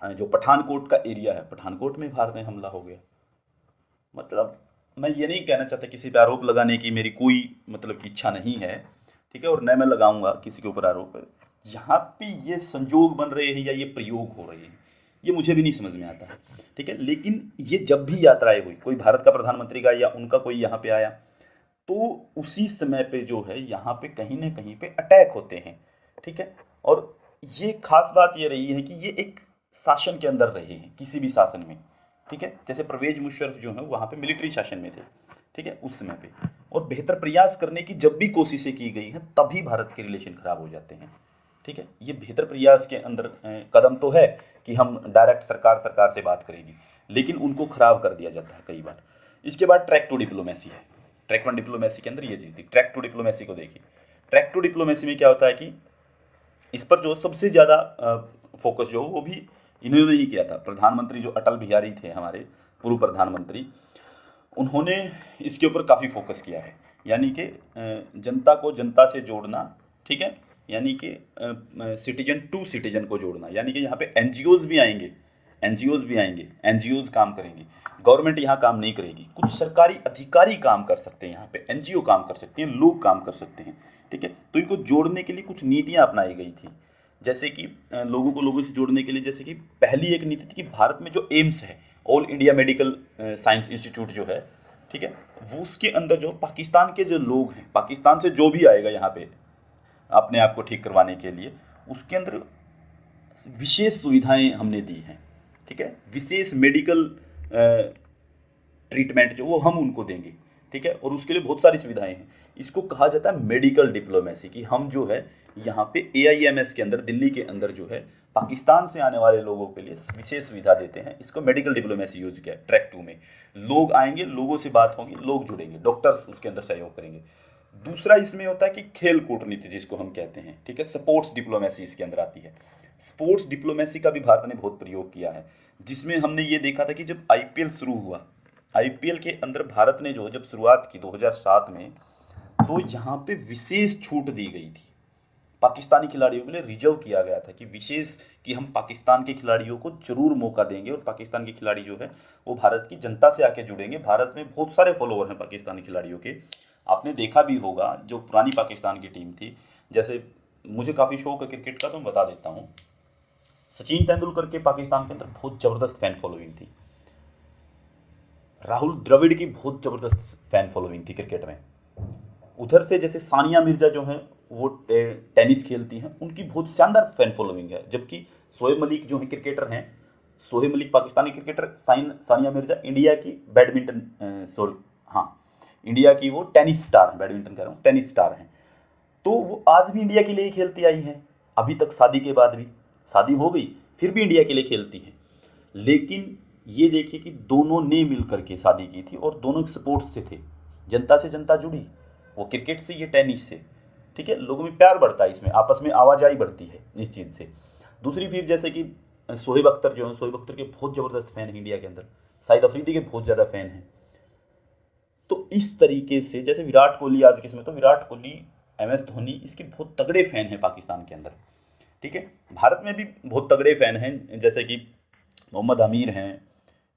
जो पठानकोट का एरिया है, पठानकोट में भारत में हमला हो गया। मतलब मैं ये नहीं कहना चाहता किसी पे आरोप लगाने की मेरी कोई मतलब की इच्छा नहीं है, ठीक है, और न मैं लगाऊंगा किसी के ऊपर आरोप। यहाँ पे ये संजोग बन रहे हैं या ये प्रयोग हो रहे हैं, ये मुझे भी नहीं समझ में आता है, ठीक है। लेकिन ये जब भी यात्राएं हुई, कोई भारत का प्रधानमंत्री का या उनका कोई यहाँ पे आया, तो उसी समय पे जो है यहाँ पे कहीं ना कहीं पे अटैक होते हैं, ठीक है। और ये खास बात ये रही है कि ये एक शासन के अंदर रहे हैं, किसी भी शासन में, ठीक है। जैसे परवेज मुशर्रफ जो है वहाँ पे मिलिट्री शासन में थे, ठीक है, उस समय पे। और बेहतर प्रयास करने की जब भी कोशिशें की गई हैं तभी भारत के रिलेशन खराब हो जाते हैं, ठीक है, ये बेहतर प्रयास के अंदर कदम तो है कि हम डायरेक्ट सरकार से बात करेंगे, लेकिन उनको खराब कर दिया जाता है कई बार। इसके बाद ट्रैक टू डिप्लोमेसी है। ट्रैक वन डिप्लोमेसी के अंदर ये चीज़ थी। ट्रैक टू डिप्लोमेसी को देखिए। ट्रैक टू डिप्लोमेसी में क्या होता है कि इस पर जो सबसे ज़्यादा फोकस जो वो भी इन्होंने ही किया था। प्रधानमंत्री जो अटल बिहारी थे हमारे पूर्व प्रधानमंत्री, उन्होंने इसके ऊपर काफ़ी फोकस किया है, यानी कि जनता को जनता से जोड़ना, ठीक है, यानी कि सिटीजन टू सिटीजन को जोड़ना, यानी कि यहाँ पे एनजीओज भी आएंगे, एनजीओज काम करेंगे, गवर्नमेंट यहाँ काम नहीं करेगी, कुछ सरकारी अधिकारी काम कर सकते हैं, यहाँ पे एनजीओ काम कर सकते हैं, लोग काम कर सकते हैं, ठीक है। तो इनको जोड़ने के लिए कुछ नीतियाँ अपनाई गई थी, जैसे कि लोगों को लोगों से जोड़ने के लिए, जैसे कि पहली एक नीति थी कि भारत में जो एम्स है, all India medical science institute जो है, ठीक है, वो उसके अंदर जो पाकिस्तान के जो लोग हैं, पाकिस्तान से जो भी आएगा यहाँ पे अपने आप को ठीक करवाने के लिए, उसके अंदर विशेष सुविधाएं हमने दी हैं, ठीक है, विशेष मेडिकल ट्रीटमेंट जो वो हम उनको देंगे, ठीक है, और उसके लिए बहुत सारी सुविधाएं हैं। इसको कहा जाता है मेडिकल डिप्लोमेसी, कि हम जो है यहाँ पे AIMS के अंदर, दिल्ली के अंदर जो है पाकिस्तान से आने वाले लोगों के लिए विशेष सुविधा देते हैं। इसको मेडिकल डिप्लोमेसी यूज किया है ट्रैक 2 में। लोग आएंगे, लोगों से बात होगी, लोग जुड़ेंगे, डॉक्टर्स उसके अंदर सहयोग करेंगे। दूसरा इसमें होता है कि खेल कूटनीति जिसको हम कहते हैं, ठीक है, स्पोर्ट्स डिप्लोमेसी इसके अंदर आती है। स्पोर्ट्स डिप्लोमेसी का भी भारत ने बहुत प्रयोग किया है, जिसमें हमने ये देखा था कि जब IPL शुरू हुआ, IPL के अंदर भारत ने जो जब शुरुआत की 2007 में, तो यहाँ पे विशेष छूट दी गई थी, पाकिस्तानी खिलाड़ियों के लिए रिजर्व किया गया था कि विशेष कि हम पाकिस्तान के खिलाड़ियों को जरूर मौका देंगे, और पाकिस्तान के खिलाड़ी जो है वो भारत की जनता से आके जुड़ेंगे। भारत में बहुत सारे फॉलोअर हैं पाकिस्तानी खिलाड़ियों के, आपने देखा भी होगा जो पुरानी पाकिस्तान की टीम थी। जैसे मुझे काफ़ी शौक है क्रिकेट का, तो मैं बता देता हूँ, सचिन तेंदुलकर के पाकिस्तान के अंदर बहुत ज़बरदस्त फैन फॉलोइंग थी, राहुल द्रविड़ की बहुत ज़बरदस्त फैन फॉलोइंग थी क्रिकेट में। उधर से जैसे सानिया मिर्जा जो हैं वो टेनिस खेलती हैं, उनकी बहुत शानदार फैन फॉलोइंग है। जबकि शोएब मलिक जो है क्रिकेटर हैं, शोएब मलिक पाकिस्तानी क्रिकेटर, सानिया मिर्जा इंडिया की बैडमिंटन इंडिया की वो टेनिस स्टार है, बैडमिंटन कह रहा हूँ, टेनिस स्टार हैं। तो वो आज भी इंडिया के लिए ही खेलती आई हैं, अभी तक, शादी के बाद भी, शादी हो गई फिर भी इंडिया के लिए खेलती हैं। लेकिन ये देखिए कि दोनों ने मिल करके शादी की थी और दोनों स्पोर्ट्स से थे, जनता से जनता जुड़ी, वो क्रिकेट से, ये टेनिस से, ठीक है। लोगों में प्यार बढ़ता है, इसमें आपस में आवाजाही बढ़ती है इस चीज़ से। दूसरी फिर जैसे कि शोएब अख्तर जो है, शोएब अख्तर के बहुत ज़बरदस्त फैन हैं इंडिया के अंदर, शाहिद अफरीदी के बहुत ज़्यादा फैन हैं। तो इस तरीके से, जैसे विराट कोहली आज के समय, तो विराट कोहली, MS धोनी, इसके बहुत तगड़े फैन हैं पाकिस्तान के अंदर, ठीक है। भारत में भी बहुत तगड़े फैन हैं, जैसे कि मोहम्मद आमिर हैं,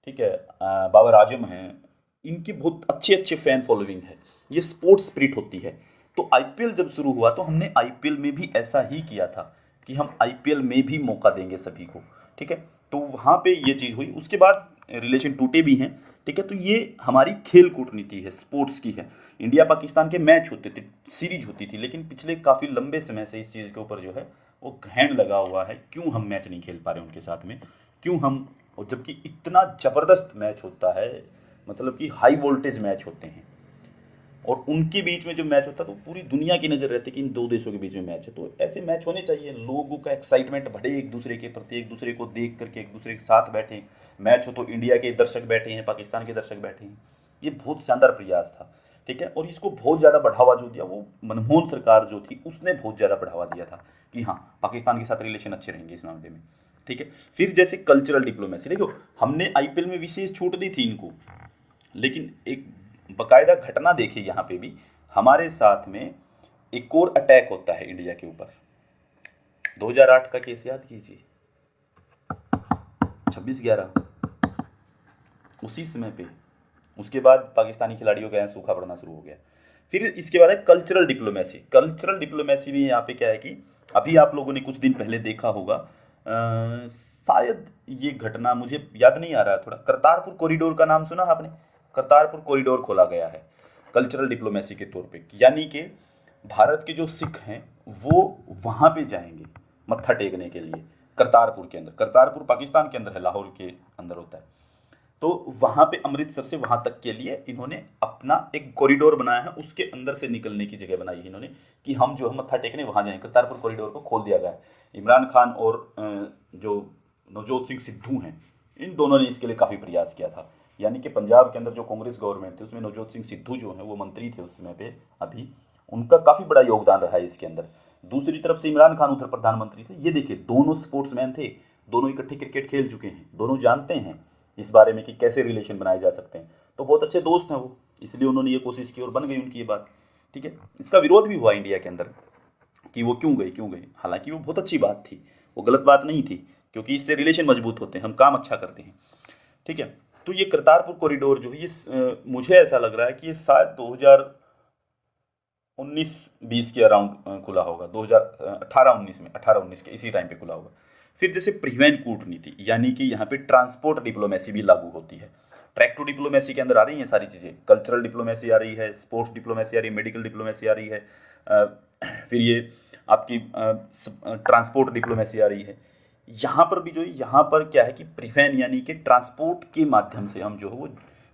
ठीक है, बाबर आजम हैं, इनकी बहुत अच्छे अच्छे फैन फॉलोइंग है। ये स्पोर्ट्स स्पिरिट होती है। तो IPL जब शुरू हुआ तो हमने IPL में भी ऐसा ही किया था कि हम IPL में भी मौका देंगे सभी को, ठीक है। तो वहाँ पे ये चीज़ हुई, उसके बाद रिलेशन टूटे भी हैं, ठीक है। तो ये हमारी खेल कूटनीति है, स्पोर्ट्स की है। इंडिया पाकिस्तान के मैच होते थे, सीरीज होती थी, लेकिन पिछले काफ़ी लंबे समय से इस चीज़ के ऊपर जो है वो घैंड लगा हुआ है, क्यों हम मैच नहीं खेल पा रहे उनके साथ में, क्यों हम, और जबकि इतना ज़बरदस्त मैच होता है, मतलब कि हाई वोल्टेज मैच होते हैं, और उनके बीच में जो मैच होता है तो पूरी दुनिया की नज़र रहती है कि इन दो देशों के बीच में मैच है। तो ऐसे मैच होने चाहिए, लोगों का एक्साइटमेंट बढ़े एक दूसरे के प्रति, एक दूसरे को देख करके एक दूसरे के साथ बैठें। मैच हो तो इंडिया के दर्शक बैठे हैं, पाकिस्तान के दर्शक बैठे हैं। ये बहुत शानदार प्रयास था, ठीक है। और इसको बहुत ज़्यादा बढ़ावा जो दिया वो मनमोहन सरकार जो थी उसने बहुत ज़्यादा बढ़ावा दिया था कि हाँ, पाकिस्तान के साथ रिलेशन अच्छे रहेंगे इस मामले में, ठीक है। फिर जैसे कल्चरल डिप्लोमेसी, देखो हमने IPL में विशेष छूट दी थी इनको, लेकिन एक बकायदा घटना देखिए यहाँ पे भी, हमारे साथ में एक और अटैक होता है इंडिया के ऊपर। 2008 का केस याद कीजिए, 26/11, उसी समय पे, उसके बाद पाकिस्तानी खिलाड़ियों का यहाँ सूखा पड़ना शुरू हो गया। फिर इसके बाद है कल्चरल डिप्लोमेसी। कल्चरल डिप्लोमेसी में यहाँ पे क्या है कि अभी आप लोगों ने कुछ दिन पहले देखा होगा, शायद ये घटना, मुझे याद नहीं आ रहा थोड़ा, करतारपुर कॉरिडोर का नाम सुना आपने? करतारपुर कॉरिडोर खोला गया है कल्चरल डिप्लोमेसी के तौर पे, यानी कि भारत के जो सिख हैं वो वहाँ पे जाएंगे मत्था टेकने के लिए करतारपुर के अंदर। करतारपुर पाकिस्तान के अंदर है, लाहौर के अंदर होता है। तो वहाँ पे अमृतसर से वहाँ तक के लिए इन्होंने अपना एक कॉरिडोर बनाया है, उसके अंदर से निकलने की जगह बनाई है इन्होंने कि हम जो है मत्था टेकने वहाँ जाएं। करतारपुर कॉरिडोर को खोल दिया गया है। इमरान खान और जो नवजोत सिंह सिद्धू हैं, इन दोनों ने इसके लिए काफ़ी प्रयास किया था। यानी कि पंजाब के अंदर जो कांग्रेस गवर्नमेंट थी उसमें नवजोत सिंह सिद्धू जो हैं वो मंत्री थे उस समय पे, अभी उनका काफ़ी बड़ा योगदान रहा है इसके अंदर। दूसरी तरफ से इमरान खान उधर प्रधानमंत्री थे। ये देखिए दोनों स्पोर्ट्समैन थे, दोनों इकट्ठे क्रिकेट खेल चुके हैं, दोनों जानते हैं इस बारे में कि कैसे रिलेशन बनाए जा सकते हैं। तो बहुत अच्छे दोस्त हैं वो, इसलिए उन्होंने ये कोशिश की और बन गई उनकी ये बात। ठीक है, इसका विरोध भी हुआ इंडिया के अंदर कि वो क्यों गए। हालांकि वो बहुत अच्छी बात थी, वो गलत बात नहीं थी, क्योंकि इससे रिलेशन मजबूत होते हैं, हम काम अच्छा करते हैं। ठीक है, तो ये करतारपुर कॉरिडोर जो है ये मुझे ऐसा लग रहा है कि ये शायद 2019-20 के अराउंड खुला होगा, 2018-19 में, 18-19 के इसी टाइम पे खुला होगा। फिर जैसे परिवहन कूटनीति, यानी कि यहाँ पे ट्रांसपोर्ट डिप्लोमेसी भी लागू होती है। ट्रैक टू डिप्लोमेसी के अंदर आ रही हैं सारी चीज़ें, कल्चरल डिप्लोमेसी आ रही है, स्पोर्ट्स डिप्लोमेसी आ रही है, मेडिकल डिप्लोमेसी आ रही है, फिर ये आपकी ट्रांसपोर्ट डिप्लोमेसी आ रही है। यहाँ पर भी जो है, यहाँ पर क्या है कि परिवहन यानी कि ट्रांसपोर्ट के माध्यम से हम जो है वो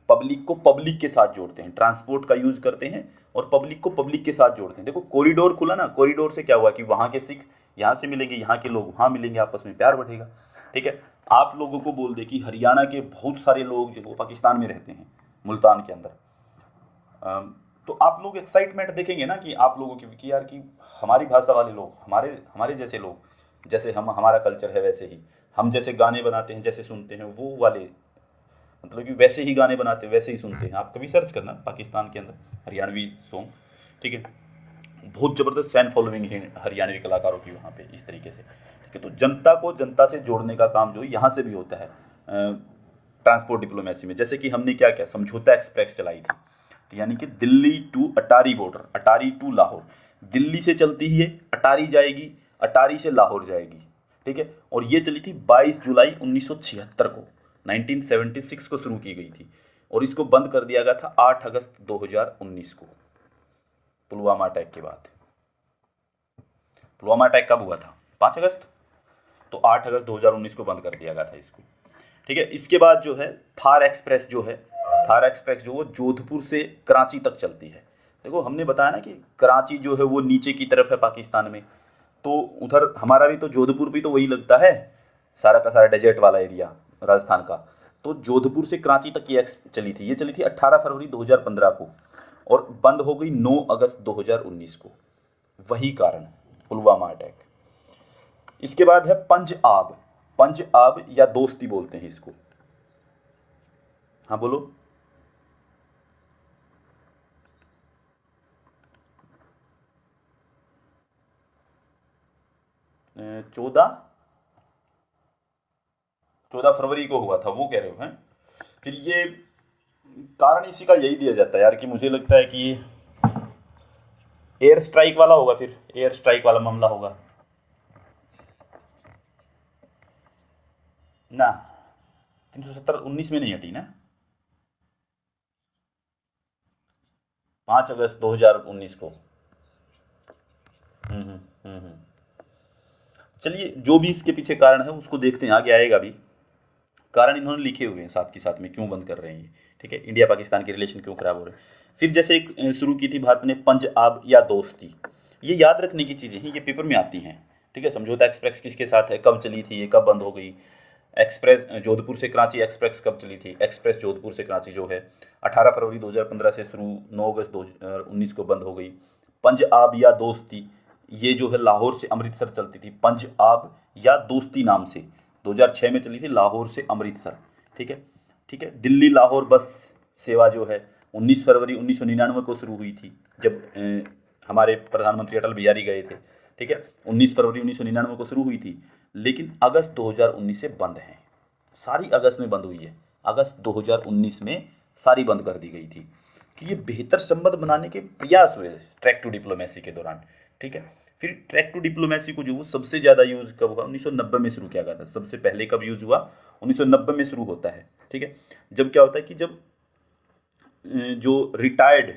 पब्लिक को पब्लिक के साथ जोड़ते हैं, ट्रांसपोर्ट का यूज करते हैं और पब्लिक को पब्लिक के साथ जोड़ते हैं। देखो कॉरिडोर खुला ना, कॉरिडोर से क्या हुआ कि वहाँ के सिख यहाँ से मिलेंगे, यहाँ के लोग वहाँ मिलेंगे, आपस में प्यार बढ़ेगा। ठीक है, आप लोगों को बोल दे कि हरियाणा के बहुत सारे लोग जो वो पाकिस्तान में रहते हैं, मुल्तान के अंदर, तो आप लोग एक्साइटमेंट देखेंगे ना कि आप लोगों की कि यार कि हमारी भाषा वाले लोग, हमारे हमारे जैसे लोग, जैसे हम, हमारा कल्चर है वैसे ही हम जैसे गाने बनाते हैं, जैसे सुनते हैं वो वाले, मतलब कि वैसे ही गाने बनाते हैं वैसे ही सुनते हैं। आप कभी सर्च करना पाकिस्तान के अंदर हरियाणवी सॉन्ग, ठीक है, बहुत ज़बरदस्त फैन फॉलोइंग है हरियाणवी कलाकारों की वहाँ पे इस तरीके से। ठीक है, तो जनता को जनता से जोड़ने का काम जो यहाँ से भी होता है ट्रांसपोर्ट डिप्लोमेसी में। जैसे कि हमने क्या किया, समझौता एक्सप्रेस चलाई थी, तो यानी कि Delhi to Attari border, Attari to Lahore, Delhi से चलती ही है, अटारी जाएगी, अटारी से लाहौर जाएगी। ठीक है, और ये चली थी 22 जुलाई 1976 को, 1976 को शुरू की गई थी और इसको बंद कर दिया गया था 8 अगस्त 2019 को, पुलवामा अटैक के बाद। पुलवामा अटैक कब हुआ था? 5 अगस्त, तो 8 अगस्त 2019 को बंद कर दिया गया था इसको। ठीक है, इसके बाद जो है थार एक्सप्रेस जो है, थार एक्सप्रेस जो वो जोधपुर से कराची तक चलती है। देखो हमने बताया ना कि कराची जो है वो नीचे की तरफ है पाकिस्तान में, तो उधर हमारा भी तो जोधपुर भी तो वही लगता है, सारा का सारा डेजर्ट वाला एरिया राजस्थान का। तो जोधपुर से कराची तक ये चली थी, ये चली थी 18 फरवरी 2015 को और बंद हो गई 9 अगस्त 2019 को, वही कारण पुलवामा अटैक। इसके बाद है पंजाब, पंजाब या दोस्ती बोलते हैं इसको। हाँ बोलो। 14 फरवरी को हुआ था, वो कह रहे हो हैं? फिर ये कारण इसी का यही दिया जाता है यार कि मुझे लगता है कि एयर स्ट्राइक वाला होगा, फिर एयर स्ट्राइक वाला मामला होगा ना। 370 19 में नहीं हटी ना, 5 अगस्त 2019 को। हम्म हम्म हम्म हम्म। चलिए जो भी इसके पीछे कारण है उसको देखते हैं, आगे आएगा भी। कारण इन्होंने लिखे हुए हैं साथ के साथ में, क्यों बंद कर रहे हैं ये। ठीक है, इंडिया पाकिस्तान के रिलेशन क्यों खराब हो रहे हैं। फिर जैसे एक शुरू की थी भारत ने पंजाब या दोस्ती, ये याद रखने की चीज़ें हैं, ये पेपर में आती हैं। ठीक है, समझौता एक्सप्रेस किसके साथ है, कब चली थी ये, कब बंद हो गई। एक्सप्रेस जोधपुर से कराची एक्सप्रेस कब चली थी, एक्सप्रेस जोधपुर से कराची जो है 18 फरवरी 2015 से शुरू, 9 अगस्त 2019 को बंद हो गई। पंजाब या दोस्ती ये जो है लाहौर से अमृतसर चलती थी, पंजाब या दोस्ती नाम से 2006 में चली थी लाहौर से अमृतसर। ठीक है, ठीक है, दिल्ली लाहौर बस सेवा जो है 19 फरवरी 1999 को शुरू हुई थी, जब हमारे प्रधानमंत्री अटल बिहारी गए थे। ठीक है, 19 फरवरी 1999 को शुरू हुई थी, लेकिन अगस्त 2019 से बंद है, सारी अगस्त में बंद हुई है, अगस्त 2019 में सारी बंद कर दी गई थी। तो ये बेहतर संबंध बनाने के प्रयास हुए ट्रैक टू डिप्लोमेसी के दौरान। ठीक है, फिर ट्रैक टू डिप्लोमेसी को जो वो सबसे ज़्यादा यूज़ कब हुआ, 1990 में शुरू किया गया था। सबसे पहले कब यूज़ हुआ, 1990 में शुरू होता है। ठीक है, जब क्या होता है कि जब जो रिटायर्ड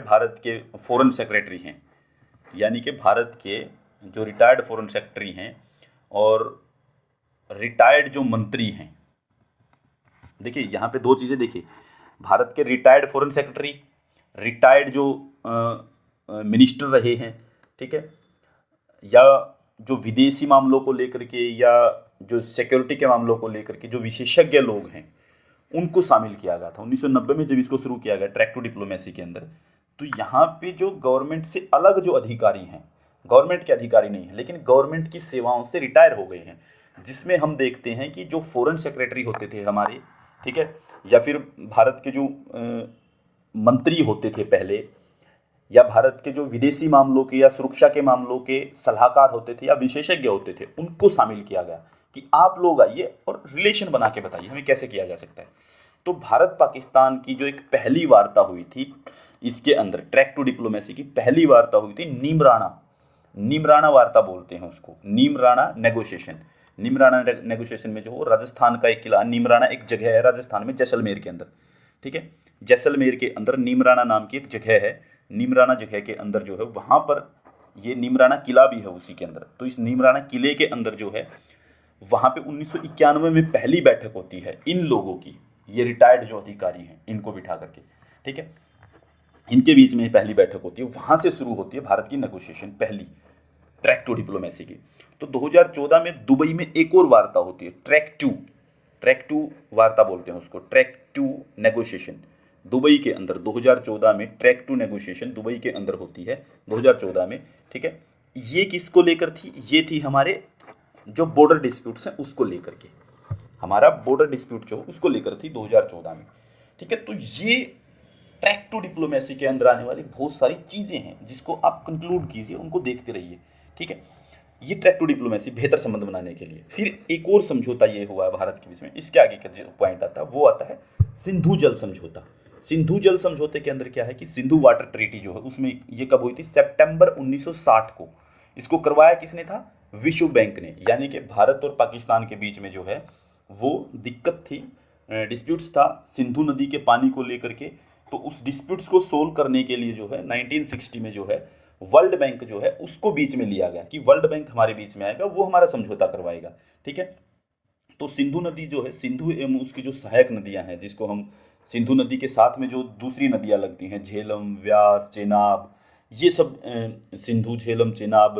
भारत के फॉरेन सेक्रेटरी हैं, यानी कि भारत के जो रिटायर्ड फॉरेन सेक्रेटरी हैं और रिटायर्ड जो मंत्री हैं, देखिए यहाँ पे दो चीज़ें देखिए, भारत के रिटायर्ड फॉरेन सेक्रेटरी, रिटायर्ड जो मिनिस्टर रहे हैं, ठीक है, या जो विदेशी मामलों को लेकर के या जो सिक्योरिटी के मामलों को लेकर के जो विशेषज्ञ लोग हैं, उनको शामिल किया गया था 1990 में जब इसको शुरू किया गया ट्रैक टू डिप्लोमेसी के अंदर। तो यहाँ पे जो गवर्नमेंट से अलग जो अधिकारी हैं, गवर्नमेंट के अधिकारी नहीं है लेकिन गवर्नमेंट की सेवाओं से रिटायर हो गए हैं, जिसमें हम देखते हैं कि जो फॉरेन सेक्रेटरी होते थे हमारे, ठीक है, या फिर भारत के जो मंत्री होते थे पहले, या भारत के जो विदेशी मामलों के या सुरक्षा के मामलों के सलाहकार होते थे या विशेषज्ञ होते थे, उनको शामिल किया गया कि आप लोग आइए और रिलेशन बना के बताइए हमें कैसे किया जा सकता है। तो भारत पाकिस्तान की जो एक पहली वार्ता हुई थी, इसके अंदर ट्रैक टू डिप्लोमेसी की पहली वार्ता हुई थी नीमराणा वार्ता बोलते हैं उसको, नीमराणा नेगोशिएशन। नीमराणा नेगोशिएशन में जो राजस्थान का एक किला, नीमराणा एक जगह है राजस्थान में जैसलमेर के अंदर, ठीक है, जैसलमेर के अंदर नीमराणा नाम की एक जगह है, नीमराणा जगह के अंदर जो है वहाँ पर ये नीमराणा किला भी है उसी के अंदर। तो इस नीमराणा किले के अंदर जो है वहाँ पे 1991 में पहली बैठक होती है इन लोगों की, ये रिटायर्ड जो अधिकारी हैं इनको बिठा करके, ठीक है, इनके बीच में पहली बैठक होती है, वहाँ से शुरू होती है भारत की नेगोशिएशन पहली ट्रैक टू डिप्लोमेसी की। तो 2014 में दुबई में एक और वार्ता होती है, ट्रैक टू वार्ता बोलते हैं उसको, ट्रैक टू नेगोशिएशन दुबई के अंदर 2014 में ट्रैक टू नेगोशिएशन दुबई के अंदर होती है 2014 में, ठीक है। ये किसको लेकर थी? ये थी हमारे जो बॉर्डर डिस्प्यूट्स हैं उसको लेकर के, हमारा बॉर्डर डिस्प्यूट जो उसको लेकर थी 2014 में, ठीक है। तो ये ट्रैक टू डिप्लोमेसी के अंदर आने वाली बहुत सारी चीज़ें हैं जिसको आप कंक्लूड कीजिए, उनको देखते रहिए, ठीक है। ये ट्रैक टू डिप्लोमेसी बेहतर संबंध बनाने के लिए। फिर एक और समझौता ये हुआ है भारत के बीच में, इसके आगे का जो पॉइंट आता है वो आता है सिंधु जल समझौता। सिंधु जल समझौते के अंदर क्या है कि सिंधु वाटर ट्रीटी जो है उसमें ये कब हुई थी? सितंबर 1960 को। इसको करवाया किसने था? विश्व बैंक ने। यानी कि भारत और पाकिस्तान के बीच में जो है वो दिक्कत थी, डिस्प्यूट्स था सिंधु नदी के पानी को लेकर के। तो उस डिस्प्यूट्स को सोल्व करने के लिए जो है 1960 में जो है वर्ल्ड बैंक जो है उसको बीच में लिया गया कि वर्ल्ड बैंक हमारे बीच में आएगा, वो हमारा समझौता करवाएगा, ठीक है। तो सिंधु नदी जो है, सिंधु एवं उसकी जो सहायक नदियां हैं, जिसको हम सिंधु नदी के साथ में जो दूसरी नदियां लगती हैं, झेलम, व्यास, चेनाब, ये सब सिंधु, झेलम, चेनाब,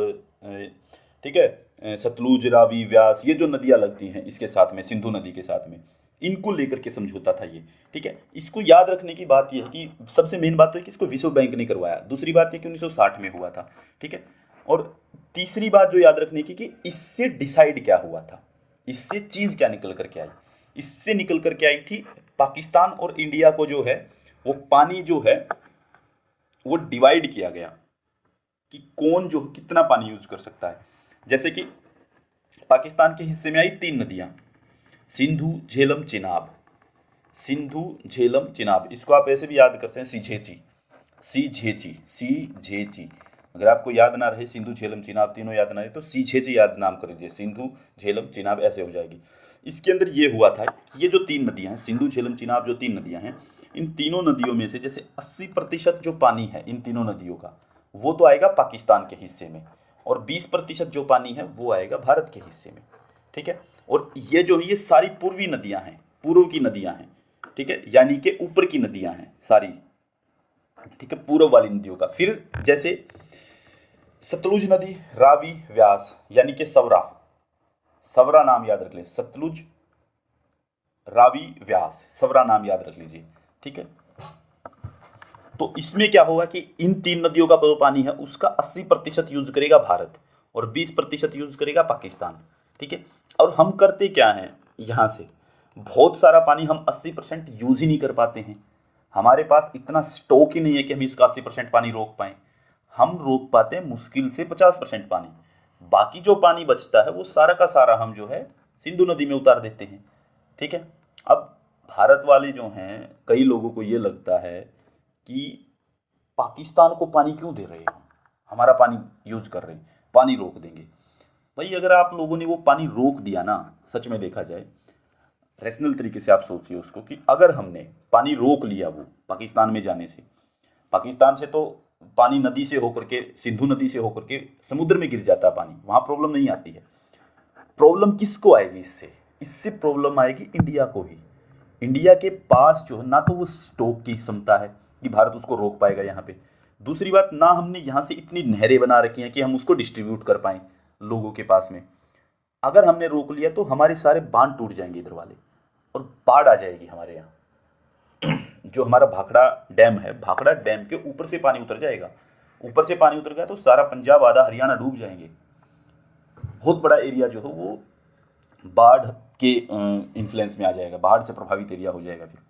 ठीक है, सतलुज, रावी, व्यास, ये जो नदियां लगती हैं इसके साथ में, सिंधु नदी के साथ में, इनको लेकर के समझौता था ये, ठीक है। इसको याद रखने की बात यह है कि सबसे मेन बात तो है कि इसको विश्व बैंक ने करवाया। दूसरी बात यह कि 1960 में हुआ था, ठीक है। और तीसरी बात जो याद रखने की कि इससे डिसाइड क्या हुआ था, इससे चीज़ क्या निकल करके आई? इससे निकल करके आई थी पाकिस्तान और इंडिया को जो है वो पानी जो है वो डिवाइड किया गया कि कौन जो कितना पानी यूज कर सकता है। जैसे कि पाकिस्तान के हिस्से में आई 3 नदियां, सिंधु, झेलम, चिनाब। सिंधु, झेलम, चिनाब, इसको आप ऐसे भी याद करते हैं सीझेची। अगर आपको याद ना रहे सिंधु, झेलम, चिनाब तीनों याद ना रहे तो सीझेची याद नाम कर लीजिए, सिंधु, झेलम, चिनाब ऐसे हो जाएगी। इसके अंदर ये हुआ था, ये जो 3 नदियां हैं, सिंधु, झेलम, चिनाब, जो 3 नदियां हैं, इन तीनों नदियों में से जैसे 80% जो पानी है इन तीनों नदियों का वो तो आएगा पाकिस्तान के हिस्से में, और 20% जो पानी है वो आएगा भारत के हिस्से में, ठीक है। और ये जो है ये सारी पूर्वी नदियां हैं, पूर्व की नदियां हैं, ठीक है, यानी कि ऊपर की नदियां हैं सारी, ठीक है, पूर्व वाली नदियों का। फिर जैसे सतलुज नदी, रावी, व्यास, यानी कि सवरा नाम याद रख ले, सतलुज, रावी, व्यास, सवरा नाम याद रख लीजिए, ठीक है। तो इसमें क्या होगा कि इन 3 नदियों का जो पानी है उसका 80% यूज करेगा भारत और 20% यूज करेगा पाकिस्तान, ठीक है। और हम करते क्या हैं, यहाँ से बहुत सारा पानी हम 80% यूज ही नहीं कर पाते हैं, हमारे पास इतना स्टॉक ही नहीं है कि हम इसका 80% पानी रोक पाएं। हम रोक पाते हैं मुश्किल से 50% पानी, बाकी जो पानी बचता है वो सारा का सारा हम जो है सिंधु नदी में उतार देते हैं, ठीक है। अब भारत वाले जो हैं, कई लोगों को ये लगता है कि पाकिस्तान को पानी क्यों दे रहे हैं, हमारा पानी यूज कर रहे हैं, पानी रोक देंगे। भाई अगर आप लोगों ने वो पानी रोक दिया ना, सच में देखा जाए रैशनल तरीके से आप सोचिए उसको कि अगर हमने पानी रोक लिया वो पाकिस्तान में जाने से, पाकिस्तान से तो पानी नदी से होकर के, सिंधु नदी से होकर के समुद्र में गिर जाता है पानी, वहां प्रॉब्लम नहीं आती है। प्रॉब्लम किसको आएगी इससे? इससे प्रॉब्लम आएगी इंडिया को ही। इंडिया के पास जो है ना तो वो स्टॉक की क्षमता है कि भारत उसको रोक पाएगा यहाँ पे, दूसरी बात ना हमने यहाँ से इतनी नहरें बना रखी हैं कि हम उसको डिस्ट्रीब्यूट कर पाएं लोगों के पास में। अगर हमने रोक लिया तो हमारे सारे बांध टूट जाएंगे इधर वाले और बाढ़ आ जाएगी हमारे यहाँ। जो हमारा भाखड़ा डैम है, भाखड़ा डैम के ऊपर से पानी उतर जाएगा, ऊपर से पानी उतर गया तो सारा पंजाब आधा हरियाणा डूब जाएंगे। बहुत बड़ा एरिया जो है वो बाढ़ के इन्फ्लुएंस में आ जाएगा, बाढ़ से प्रभावित एरिया हो जाएगा फिर।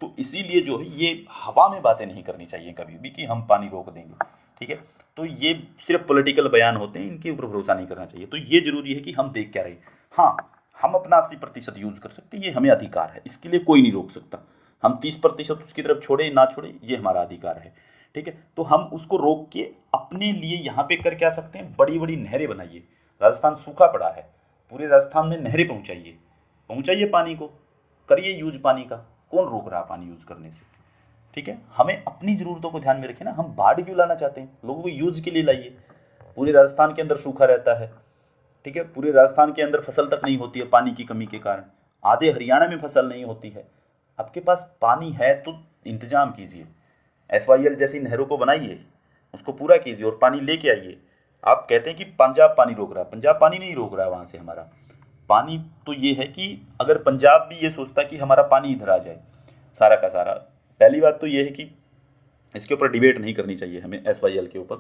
तो इसीलिए जो है ये हवा में बातें नहीं करनी चाहिए कभी भी कि हम पानी रोक देंगे, ठीक है। तो ये सिर्फ पॉलिटिकल बयान होते हैं, इनके ऊपर भरोसा नहीं करना चाहिए। तो ये जरूरी है कि हम देख क्या रहे, हाँ हम अपना 80% यूज कर सकते हैं, ये हमें अधिकार है, इसके लिए कोई नहीं रोक सकता। हम 30% उसकी तरफ छोड़े ना छोड़े ये हमारा अधिकार है, ठीक है। तो हम उसको रोक के अपने लिए यहाँ पे कर क्या सकते हैं, बड़ी बड़ी नहरें बनाइए। राजस्थान सूखा पड़ा है, पूरे राजस्थान में नहरें पहुंचाइए, पहुंचाइए पानी को, करिए यूज पानी का, कौन रोक रहा है पानी यूज करने से, ठीक है। हमें अपनी जरूरतों को ध्यान में रखें ना, हम बाढ़ क्यों लाना चाहते हैं, लोगों को यूज के लिए लाइए। पूरे राजस्थान के अंदर सूखा रहता है, ठीक है, पूरे राजस्थान के अंदर फसल तक नहीं होती है पानी की कमी के कारण, आधे हरियाणा में फसल नहीं होती है। आपके पास पानी है तो इंतजाम कीजिए, SYL जैसी नहरों को बनाइए, उसको पूरा कीजिए और पानी लेके आइए। आप कहते हैं कि पंजाब पानी रोक रहा है, पंजाब पानी नहीं रोक रहा है वहाँ से हमारा पानी। तो ये है कि अगर पंजाब भी ये सोचता कि हमारा पानी इधर आ जाए सारा का सारा, पहली बात तो ये है कि इसके ऊपर डिबेट नहीं करनी चाहिए हमें SYL के ऊपर,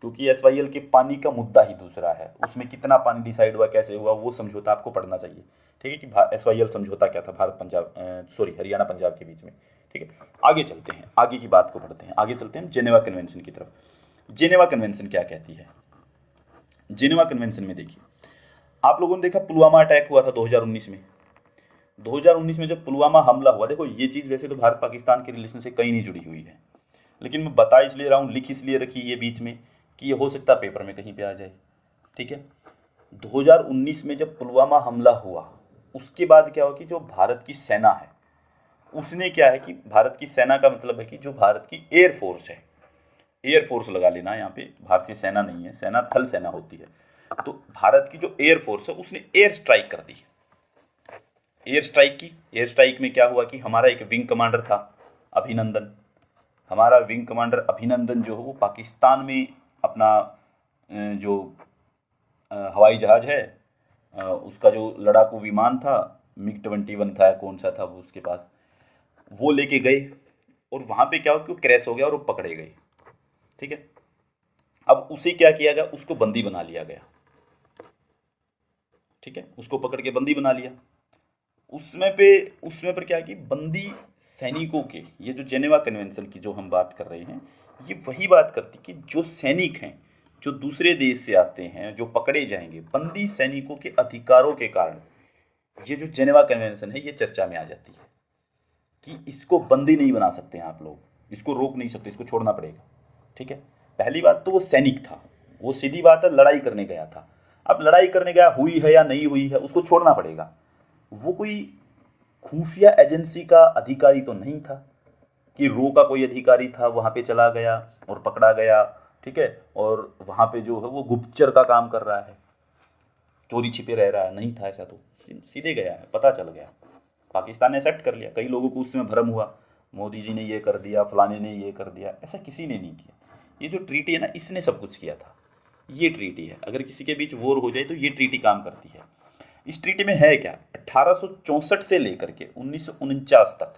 क्योंकि SYL के पानी का मुद्दा ही दूसरा है, उसमें कितना पानी डिसाइड हुआ, कैसे हुआ, वो समझौता आपको पढ़ना चाहिए, ठीक है, कि SYL समझौता क्या था भारत पंजाब हरियाणा पंजाब के बीच में, ठीक है। आगे चलते हैं, आगे की बात को पढ़ते हैं, आगे चलते हैं जेनेवा कन्वेंशन की तरफ। जेनेवा कन्वेंशन क्या कहती है, जेनेवा कन्वेंशन में देखिए, आप लोगों ने देखा पुलवामा अटैक हुआ था 2019 में। 2019 में जब पुलवामा हमला हुआ, देखो ये चीज़ वैसे तो भारत पाकिस्तान के रिलेशन से कहीं नहीं जुड़ी हुई है, लेकिन मैं बता इसलिए रहा हूँ, लिख इसलिए रखी ये बीच में कि ये हो सकता है पेपर में कहीं पे आ जाए, ठीक है। 2019 में जब पुलवामा हमला हुआ उसके बाद क्या हुआ कि जो भारत की सेना है उसने क्या है कि, भारत की सेना का मतलब है कि जो भारत की एयरफोर्स है, एयरफोर्स लगा लेना, यहाँ पे भारतीय सेना नहीं है, सेना थल सेना होती है। तो भारत की जो एयरफोर्स है उसने एयर स्ट्राइक कर दी, एयर स्ट्राइक की। एयर स्ट्राइक में क्या हुआ कि हमारा एक विंग कमांडर था अभिनंदन, हमारा विंग कमांडर अभिनंदन जो है वो पाकिस्तान में अपना जो हवाई जहाज़ है, उसका जो लड़ाकू विमान था, MiG-21 था, कौन सा था वो उसके पास, वो लेके गए और वहाँ पे क्या हुआ कि वो क्रैश हो गया और वो पकड़े गए, ठीक है। अब उसे क्या किया गया, उसको बंदी बना लिया गया, ठीक है, उसको पकड़ के बंदी बना लिया। उसमें पर क्या है कि बंदी सैनिकों के, ये जो जेनेवा कन्वेंशन की जो हम बात कर रहे हैं, ये वही बात करती कि जो सैनिक हैं जो दूसरे देश से आते हैं, जो पकड़े जाएंगे, बंदी सैनिकों के अधिकारों के कारण ये जो जेनेवा कन्वेंशन है ये चर्चा में आ जाती है कि इसको बंदी नहीं बना सकते हैं आप लोग, इसको रोक नहीं सकते, इसको छोड़ना पड़ेगा, ठीक है। पहली बात तो वो सैनिक था, वो सीधी बात है लड़ाई करने गया था। अब लड़ाई करने गया, हुई है या नहीं हुई है, उसको छोड़ना पड़ेगा। वो कोई खुफिया एजेंसी का अधिकारी तो नहीं था कि रो का कोई अधिकारी था वहाँ पे चला गया और पकड़ा गया, ठीक है, और वहाँ पे जो है वो गुप्तचर का काम कर रहा है, चोरी छिपे रह रहा है, नहीं था ऐसा। तो सीधे गया है, पता चल गया, पाकिस्तान ने एक्सेप्ट कर लिया। कई लोगों को उसमें भ्रम हुआ, मोदी जी ने ये कर दिया, फलाने ने ये कर दिया, ऐसा किसी ने नहीं किया। ये जो ट्रीटी है ना, इसने सब कुछ किया था, ये ट्रीटी है। अगर किसी के बीच वॉर हो जाए तो ये ट्रीटी काम करती है। इस ट्रीटी में है क्या, 1864 से लेकर के 1949 तक,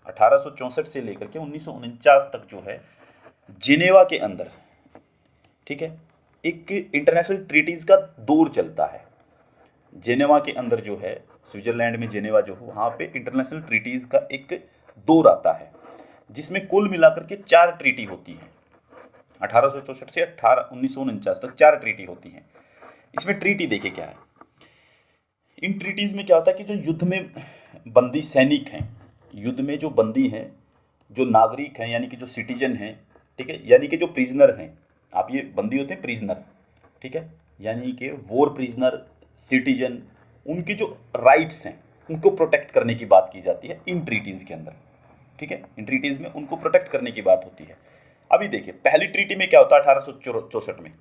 1864 से लेकर के 1949 तक जो है जिनेवा के अंदर, ठीक है, एक इंटरनेशनल ट्रीटीज का दौर चलता है। जिनेवा के अंदर जो है, स्विट्जरलैंड में जिनेवा जो है, वहाँ पे इंटरनेशनल ट्रीटीज का एक दौर आता है, जिसमें कुल मिलाकर के 4 ट्रीटी होती हैं। 1864 से 1949 तक 4 ट्रीटी होती हैं। इसमें ट्रीटी देखे क्या है, इन ट्रीटीज में क्या होता है कि जो युद्ध में बंदी सैनिक हैं, युद्ध में जो बंदी हैं, जो नागरिक हैं, यानी कि जो सिटीजन हैं, ठीक है, यानी कि जो प्रिजनर हैं, आप ये बंदी होते हैं प्रिजनर, ठीक है, यानी कि वॉर प्रिजनर, सिटीजन, उनकी जो राइट्स हैं उनको प्रोटेक्ट करने की बात की जाती है इन ट्रीटीज़ के अंदर, ठीक है। इन ट्रीटीज़ में उनको प्रोटेक्ट करने की बात होती है। अभी देखिए, पहली ट्रीटी में क्या होता है, 1864 में,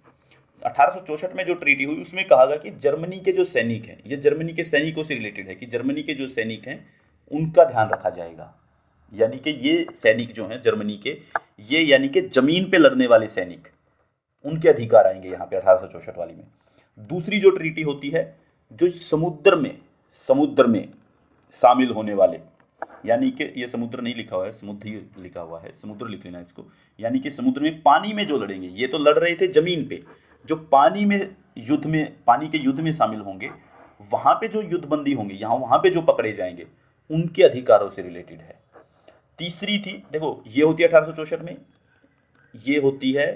1864 में जो ट्रीटी हुई उसमें कहा गया कि जर्मनी के जो सैनिक हैं, ये जर्मनी के सैनिकों से रिलेटेड है कि जर्मनी के जो सैनिक हैं उनका ध्यान रखा जाएगा। यानी कि ये सैनिक जो हैं जर्मनी के, ये यानी कि जमीन पे लड़ने वाले सैनिक, उनके अधिकार आएंगे यहाँ पे 1864 वाली में। दूसरी जो ट्रीटी होती है, जो समुद्र में शामिल होने वाले, यानी कि ये समुद्र नहीं लिखा हुआ है, समुद्र ही लिखा हुआ है, समुद्र लिख लेना इसको। यानी कि समुद्र में, पानी में जो लड़ेंगे, ये तो लड़ रहे थे जमीन पे, जो पानी में युद्ध में, पानी के युद्ध में शामिल होंगे, वहां पे जो युद्धबंदी होंगे, यहाँ वहां पे जो पकड़े जाएंगे, उनके अधिकारों से रिलेटेड है। तीसरी थी, देखो ये होती है 1864 में, ये होती है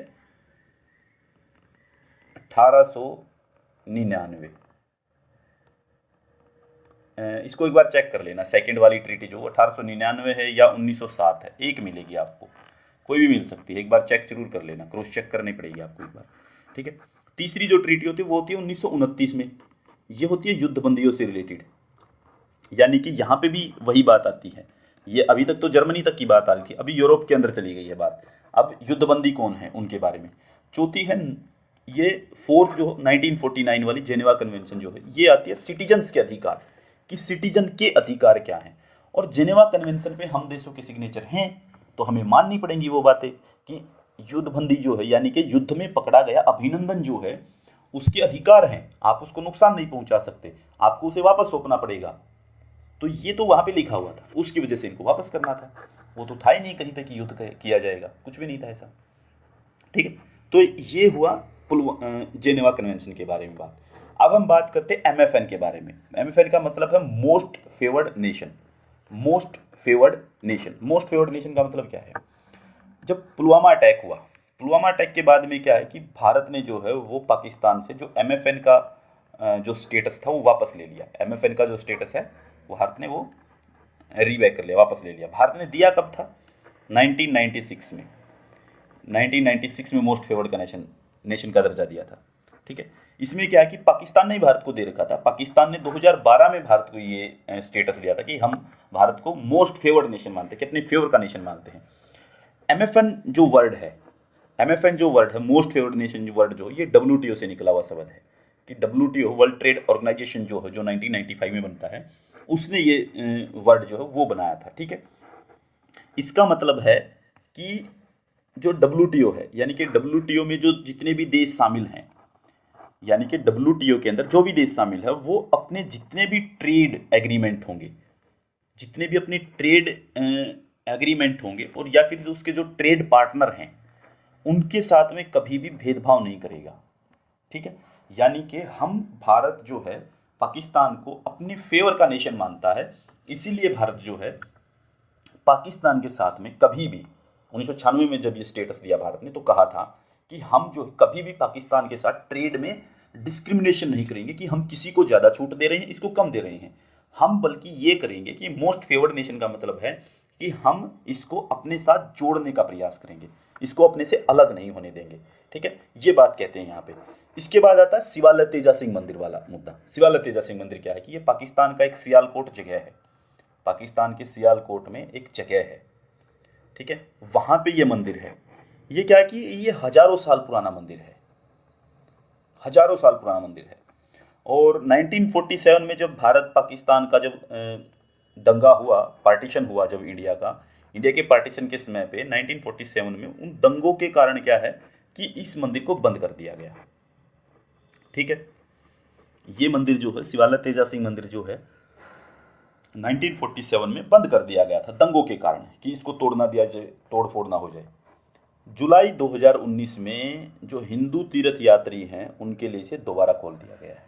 1899। इसको एक बार चेक कर लेना, सेकंड वाली ट्रीटी जो 1899 है या 1907 है, एक मिलेगी आपको, कोई भी मिल सकती है, एक बार चेक जरूर कर लेना, क्रॉस चेक करनी पड़ेगी आपको एक बार, ठीक है। तीसरी जो ट्रीटी होती है वो होती है 1929 में, ये होती है युद्धबंदियों से रिलेटेड। यानी कि यहाँ पे भी वही बात आती है, ये अभी तक तो जर्मनी तक की बात आ रही थी, अभी यूरोप के अंदर चली गई है बात, अब युद्धबंदी कौन है उनके बारे में। चौथी है ये फोर्थ जो 1949 वाली जेनेवा कन्वेंशन जो है, ये आती है सिटीजन्स के अधिकार, कि सिटीजन के अधिकार क्या हैं। और जेनेवा कन्वेंशन पे हम देशों के सिग्नेचर हैं, तो हमें माननी पड़ेंगी वो बातें कि युद्धबंदी जो है, यानी कि युद्ध में पकड़ा गया अभिनंदन जो है, उसके अधिकार हैं, आप उसको नुकसान नहीं पहुंचा सकते, आपको उसे वापस सौंपना पड़ेगा। तो ये तो वहां पे लिखा हुआ था, उसकी वजह से इनको वापस करना था, वो तो था ही नहीं कहीं पे कि युद्ध किया जाएगा, कुछ भी नहीं था ऐसा, ठीक है। तो ये हुआ जेनेवा कन्वेंशन के बारे में बात। अब हम बात करते हैं एमएफएन के बारे में। एमएफएन का मतलब है most favoured nation. Most favoured nation, most favoured nation का मतलब क्या है, जब पुलवामा अटैक हुआ, पुलवामा अटैक के बाद में क्या है कि भारत ने जो है वो पाकिस्तान से जो एमएफएन का जो स्टेटस था वो वापस ले लिया। एमएफएन का जो स्टेटस है वो भारत ने वो रीबैक कर लिया, वापस ले लिया। भारत ने दिया कब था, 1996 में, 1996 में मोस्ट फेवर्ड का नेशन का दर्जा दिया था, ठीक है। इसमें क्या है कि पाकिस्तान ने भारत को दे रखा था, पाकिस्तान ने 2012 में भारत को ये स्टेटस दिया था कि हम भारत को मोस्ट फेवर्ड नेशन मानते हैं, कि अपने फेवर का नेशन मानते हैं। एमएफएन जो वर्ड है, एमएफएन जो वर्ड है, मोस्ट फेवर्ड नेशन वर्ड जो, ये डब्ल्यूटीओ से निकला हुआ शब्द है, कि डब्ल्यूटीओ वर्ल्ड ट्रेड ऑर्गेनाइजेशन जो है, जो 1995 में बनता है, उसने ये वर्ड जो है वो बनाया था, ठीक है। इसका मतलब है कि जो डब्ल्यूटीओ है, यानी कि डब्ल्यूटीओ में जो जितने भी देश शामिल हैं, यानी कि डब्ल्यूटीओ के अंदर जो भी देश शामिल है, वो अपने जितने भी ट्रेड एग्रीमेंट होंगे, जितने भी अपने ट्रेड एग्रीमेंट होंगे, और या फिर उसके जो ट्रेड पार्टनर हैं, उनके साथ में कभी भी भेदभाव नहीं करेगा, ठीक है। यानी कि हम, भारत जो है पाकिस्तान को अपने फेवर का नेशन मानता है, इसीलिए भारत जो है पाकिस्तान के साथ में कभी भी 1996 में जब ये स्टेटस दिया भारत ने, तो कहा था कि हम जो कभी भी पाकिस्तान के साथ ट्रेड में डिस्क्रिमिनेशन नहीं करेंगे, कि हम किसी को ज़्यादा छूट दे रहे हैं, इसको कम दे रहे हैं, हम बल्कि ये करेंगे कि मोस्ट फेवर्ड नेशन का मतलब है कि हम इसको अपने साथ जोड़ने का प्रयास करेंगे, इसको अपने से अलग नहीं होने देंगे, ठीक है। ये बात कहते हैं यहाँ पे। इसके बाद आता है शिवालय तेजा सिंह मंदिर वाला मुद्दा। शिवालय तेजा सिंह मंदिर क्या है कि ये पाकिस्तान का एक सियालकोट जगह है, पाकिस्तान के सियालकोट में एक जगह है, ठीक है, वहां पे ये मंदिर है। ये क्या है कि ये हजारों साल पुराना मंदिर है, हजारों साल पुराना मंदिर है। और 1947 में जब भारत पाकिस्तान का जब दंगा हुआ, पार्टीशन हुआ, जब इंडिया के पार्टीशन के समय पे 1947 में उन दंगों के कारण क्या है कि इस मंदिर को बंद कर दिया गया, ठीक है। ये मंदिर जो है, शिवालय तेजा सिंह मंदिर जो है, 1947 में बंद कर दिया गया था दंगों के कारण, कि इसको तोड़ ना दिया जाए, तोड़ फोड़ ना हो जाए। जुलाई 2019 में जो हिंदू तीर्थ यात्री हैं उनके लिए इसे दोबारा खोल दिया गया है।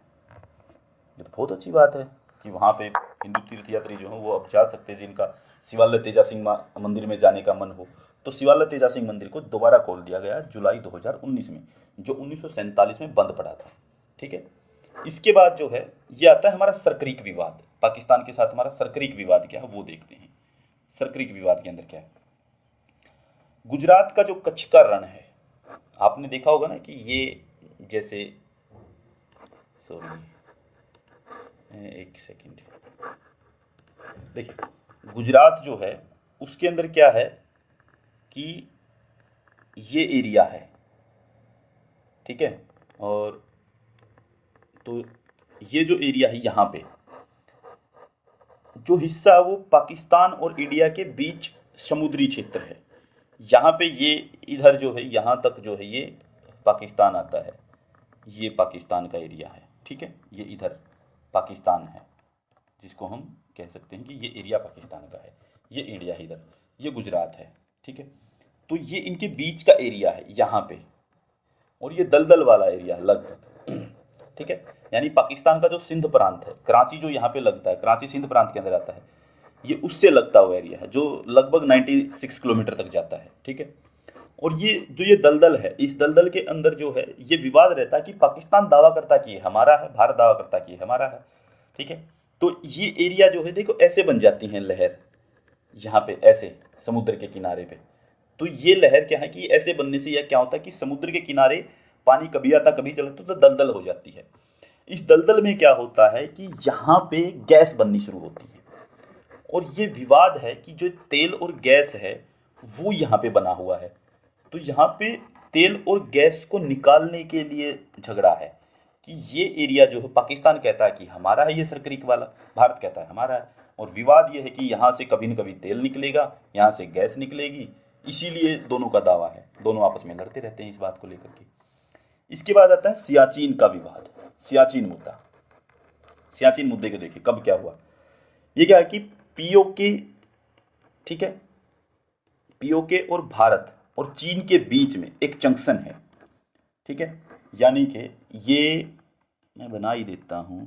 ये तो बहुत अच्छी बात है कि वहाँ पे हिंदू तीर्थ यात्री जो हैं वो अब जा सकते हैं, जिनका शिवालय तेजा सिंह मंदिर में जाने का मन हो, तो शिवालय तेजा सिंह मंदिर को दोबारा खोल दिया गया जुलाई 2019 में, जो 1947 में बंद पड़ा था, ठीक है। इसके बाद जो है ये आता है हमारा सरक्रीक विवाद। पाकिस्तान के साथ हमारा सरक्रीक विवाद क्या है वो देखते हैं। सरक्रीक विवाद के अंदर क्या है, गुजरात का जो कच्छ का रण है, आपने देखा होगा ना कि ये जैसे, सॉरी एक सेकंड, देखिए गुजरात जो है उसके अंदर क्या है कि ये एरिया है, ठीक है। और तो ये जो एरिया है यहाँ पे, जो हिस्सा है वो पाकिस्तान और इंडिया के बीच समुद्री क्षेत्र है। यहाँ पे ये इधर जो है यहाँ तक जो है ये पाकिस्तान आता है, ये पाकिस्तान का एरिया है, ठीक है। ये इधर पाकिस्तान है, जिसको हम कह सकते हैं कि ये एरिया पाकिस्तान का है। ये इंडिया है इधर, ये गुजरात है, ठीक है। तो ये इनके बीच का एरिया है यहाँ पे, और ये दलदल वाला एरिया है लगभग, ठीक है। यानी पाकिस्तान का जो सिंध प्रांत है, कराची जो यहाँ पे लगता है, कराची सिंध प्रांत के अंदर आता है, ये उससे लगता हुआ एरिया है जो लगभग 96 किलोमीटर तक जाता है, ठीक है। और ये जो ये दलदल है, इस दलदल के अंदर जो है ये विवाद रहता है कि पाकिस्तान दावा करता कि ये हमारा है, भारत दावा करता कि ये हमारा है, ठीक है। तो ये एरिया जो है देखो ऐसे बन जाती हैं लहर, यहाँ पे ऐसे समुद्र के किनारे पे। तो ये लहर क्या है कि ऐसे बनने से यह क्या होता है कि समुद्र के किनारे पानी कभी आता कभी चलता, तो दलदल हो जाती है। इस दलदल में क्या होता है कि यहाँ पे गैस बननी शुरू होती है, और ये विवाद है कि जो तेल और गैस है वो यहाँ पे बना हुआ है। तो यहाँ पे तेल और गैस को निकालने के लिए झगड़ा है कि ये एरिया जो है पाकिस्तान कहता है कि हमारा है, ये सरक्रीक वाला, भारत कहता है हमारा है। और विवाद ये है कि यहाँ से कभी न कभी तेल निकलेगा, यहाँ से गैस निकलेगी, इसीलिए दोनों का दावा है, दोनों आपस में लड़ते रहते हैं इस बात को लेकर के। इसके बाद आता है सियाचिन का विवाद, सियाचिन मुद्दा। सियाचिन मुद्दे को देखिए कब क्या हुआ। ये क्या है कि पीओके, ठीक है, पीओके और भारत और चीन के बीच में एक जंक्शन है, ठीक है। यानी कि ये मैं बना ही देता हूं,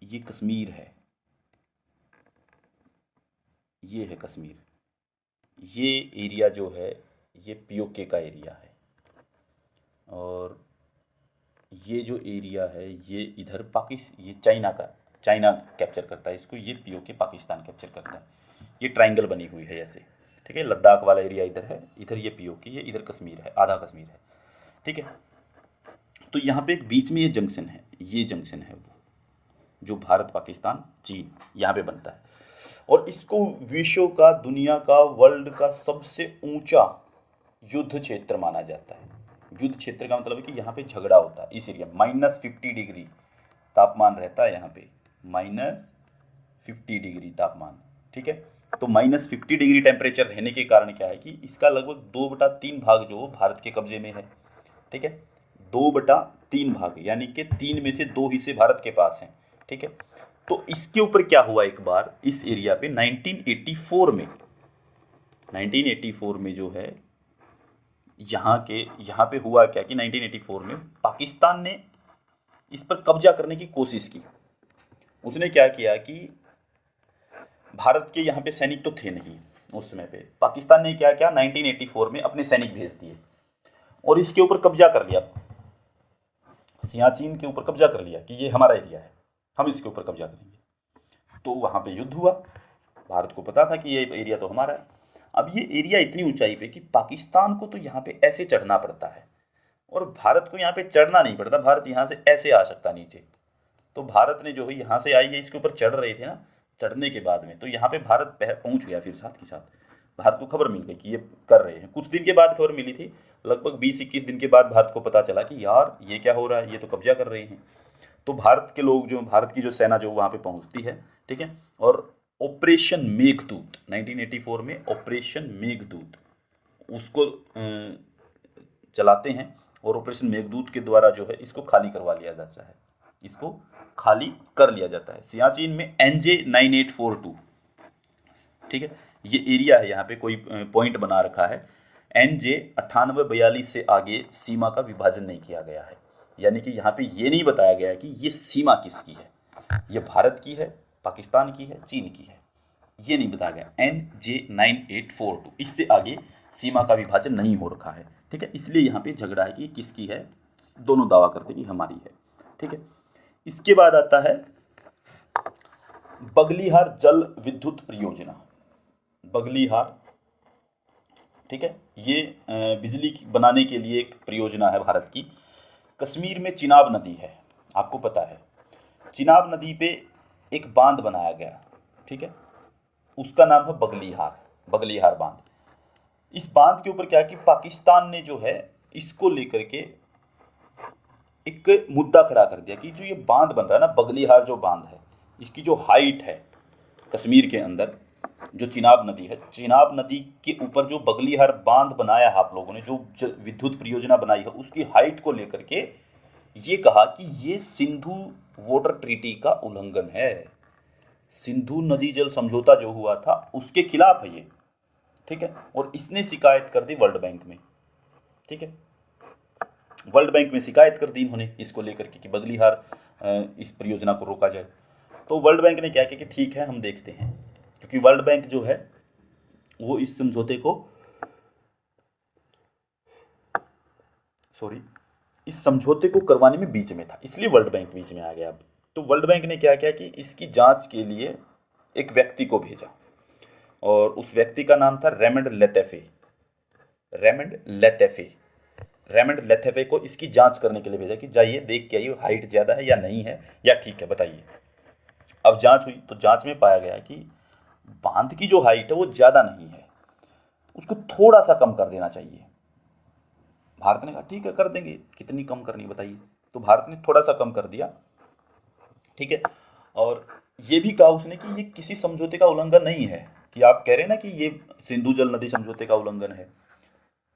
ये कश्मीर है, ये है कश्मीर, ये एरिया जो है ये पीओके का एरिया है, और ये जो एरिया है ये इधर ये चाइना कैप्चर करता है इसको, ये पीओके पाकिस्तान कैप्चर करता है। ये ट्रायंगल बनी हुई है ऐसे, ठीक है। लद्दाख वाला एरिया इधर है, इधर ये पीओके, ये इधर कश्मीर है, आधा कश्मीर है, ठीक है। तो यहाँ पे एक बीच में ये जंक्शन है, ये जंक्शन है वो जो भारत पाकिस्तान चीन यहाँ पे बनता है, और इसको विश्व का, दुनिया का, वर्ल्ड का सबसे ऊंचा युद्ध क्षेत्र माना जाता है। युद्ध क्षेत्र का मतलब है कि यहाँ पे झगड़ा होता है इस एरिया में। -50 डिग्री तापमान रहता है यहाँ पे, -50 डिग्री तापमान, ठीक है। तो -50 डिग्री टेम्परेचर रहने के कारण क्या है कि इसका लगभग 2/3 भाग जो भारत के कब्जे में है, ठीक है। 2/3 भाग, यानी कि 3 में से 2 हिस्से भारत के पास हैं, ठीक है। तो इसके ऊपर क्या हुआ, एक बार इस एरिया पे 1984 में जो है यहाँ पे हुआ क्या कि 1984 में पाकिस्तान ने इस पर कब्जा करने की कोशिश की। उसने क्या किया कि भारत के यहाँ पे सैनिक तो थे नहीं उस समय पे, पाकिस्तान ने क्या किया 1984 में अपने सैनिक भेज दिए और इसके ऊपर कब्जा कर लिया, सियाचिन के ऊपर कब्जा कर लिया कि ये हमारा एरिया है, हम इसके ऊपर कब्जा करेंगे। तो वहाँ पे युद्ध हुआ, भारत को पता था कि ये एरिया तो हमारा है। अब ये एरिया इतनी ऊंचाई पे कि पाकिस्तान को तो यहाँ पे ऐसे चढ़ना पड़ता है और भारत को यहाँ पे चढ़ना नहीं पड़ता, भारत यहाँ से ऐसे आ सकता नीचे। तो भारत ने जो है यहाँ से आई है, इसके ऊपर चढ़ रहे थे ना, चढ़ने के बाद में तो यहाँ पे भारत पहुँच गया। फिर साथ के साथ भारत को खबर मिल गई कि ये कर रहे हैं। कुछ दिन के बाद खबर मिली थी, लगभग 20-21 दिन के बाद भारत को पता चला कि यार ये क्या हो रहा है, ये तो कब्जा कर रहे हैं। तो भारत के लोग जो, भारत की जो सेना जो वहाँ पे पहुँचती है, ठीक है, और ऑपरेशन मेघदूत 1984 में ऑपरेशन मेघदूत उसको चलाते हैं, और ऑपरेशन मेघदूत के द्वारा जो है इसको खाली करवा लिया जाता है, इसको खाली कर लिया जाता है। सियाचिन में NJ 9842, ठीक है, ये एरिया है, यहाँ पे कोई पॉइंट बना रखा है। NJ 9842 से आगे सीमा का विभाजन नहीं किया गया है, यानी कि यहाँ पे ये नहीं बताया गया है कि ये सीमा किसकी है, ये भारत की है, पाकिस्तान की है, चीन की है, ये नहीं बताया गया। NJ 9842, इससे आगे सीमा का विभाजन नहीं हो रखा है, ठीक है। इसलिए यहाँ पे झगड़ा है कि किसकी है, दोनों दावा करते कि हमारी है, ठीक है। इसके बाद आता है बगलिहार जल विद्युत परियोजना, बगलिहार, ठीक है, ये बिजली बनाने के लिए एक परियोजना है भारत की। कश्मीर में चिनाब नदी है, आपको पता है, चिनाब नदी पे एक बांध बनाया गया, ठीक है, उसका नाम है बगलिहार, बगलिहार बांध। इस बांध के ऊपर क्या है कि पाकिस्तान ने जो है इसको लेकर के एक मुद्दा खड़ा कर दिया कि जो ये बांध बन रहा है ना, बगलिहार जो बांध है, इसकी जो हाइट है कश्मीर के अंदर, जो चिनाब नदी है, चिनाब नदी के ऊपर जो बगलीहार बांध बनाया है आप लोगों ने, जो विद्युत परियोजना बनाई है, उसकी हाइट को लेकर के ये कहा कि ये सिंधु वाटर ट्रीटी का उल्लंघन है। सिंधु नदी जल समझौता जो हुआ था उसके खिलाफ है ये, ठीक है। और इसने शिकायत कर दी वर्ल्ड बैंक में, ठीक है। वर्ल्ड बैंक में शिकायत कर दी इन्होंने इसको लेकर के कि बगलीहार इस परियोजना को रोका जाए। तो वर्ल्ड बैंक ने क्या किया कि ठीक है हम देखते हैं, क्योंकि वर्ल्ड बैंक जो है वो इस समझौते को इस समझौते को करवाने में बीच में था, इसलिए वर्ल्ड बैंक बीच में आ गया। अब तो वर्ल्ड बैंक ने क्या किया कि इसकी जांच के लिए एक व्यक्ति को भेजा, और उस व्यक्ति का नाम था रेमंड लेतेफे। रेमंड लेतेफे को इसकी जांच करने के लिए भेजा कि जाइए देख के आइए हाइट ज़्यादा है या नहीं है या ठीक है बताइए। अब जांच हुई तो जांच में पाया गया कि बांध की जो हाइट है वो ज़्यादा नहीं है, उसको थोड़ा सा कम कर देना चाहिए। भारत ने कहा ठीक है कर देंगे, कितनी कम करनी बताइए। तो भारत ने थोड़ा सा कम कर दिया, ठीक है। और ये भी कहा उसने कि ये किसी समझौते का उल्लंघन नहीं है, कि आप कह रहे हैं ना कि ये सिंधु जल नदी समझौते का उल्लंघन है,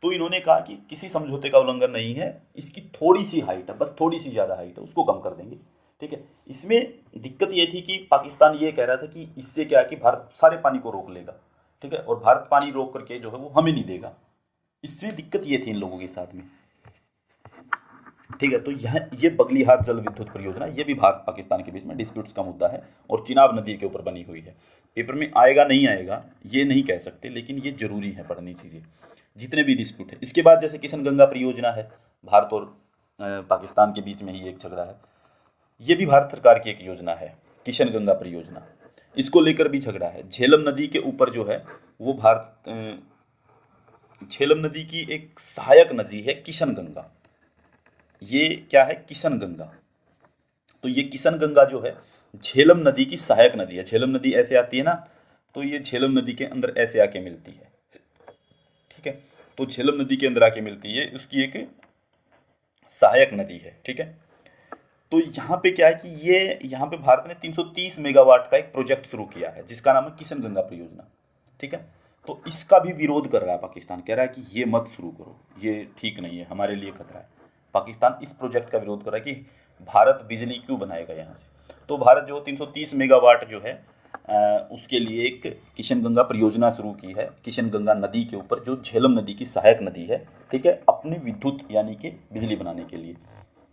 तो इन्होंने कहा कि किसी समझौते का उल्लंघन नहीं है, इसकी थोड़ी सी हाइट है, बस थोड़ी सी ज़्यादा हाइट है, उसको कम कर देंगे, ठीक है। इसमें दिक्कत ये थी कि पाकिस्तान ये कह रहा था कि इससे क्या है कि भारत सारे पानी को रोक लेगा, ठीक है, और भारत पानी रोक करके जो है वो हमें नहीं देगा। इसमें दिक्कत ये थी इन लोगों के साथ में, ठीक है। तो यह ये बगलीहार जल विद्युत परियोजना ये भी भारत पाकिस्तान के बीच में डिस्प्यूट्स का मुद्दा है और चिनाब नदी के ऊपर बनी हुई है। पेपर में आएगा नहीं आएगा ये नहीं कह सकते, लेकिन ये जरूरी है पढ़नी चीज़ें, जितने भी डिस्प्यूट है। इसके बाद जैसे किशन गंगा परियोजना है, भारत और पाकिस्तान के बीच में ही एक झगड़ा है, ये भी भारत सरकार की एक योजना है किशन गंगा परियोजना, इसको लेकर भी झगड़ा है। झेलम नदी के ऊपर जो है वो झेलम नदी की एक सहायक नदी है किशन गंगा, ये क्या है किशन गंगा। तो ये किशन गंगा जो है झेलम नदी की सहायक नदी है। झेलम नदी ऐसे आती है ना, तो ये झेलम नदी के अंदर ऐसे आके मिलती है, ठीक है। तो झेलम नदी के अंदर आके मिलती है, उसकी एक सहायक नदी है, ठीक है। तो यहाँ पे क्या है कि ये यहाँ पे भारत ने 330 मेगावाट का एक प्रोजेक्ट शुरू किया है जिसका नाम है किशन गंगा परियोजना, ठीक है। तो इसका भी विरोध कर रहा है पाकिस्तान, कह रहा है कि ये मत शुरू करो, ये ठीक नहीं है, हमारे लिए खतरा है। पाकिस्तान इस प्रोजेक्ट का विरोध कर रहा है कि भारत बिजली क्यों बनाएगा यहाँ से। तो भारत जो 330 मेगावाट जो है उसके लिए एक किशन गंगा परियोजना शुरू की है, किशन गंगा नदी के ऊपर, जो झेलम नदी की सहायक नदी है, ठीक है, अपनी विद्युत यानी कि बिजली बनाने के लिए,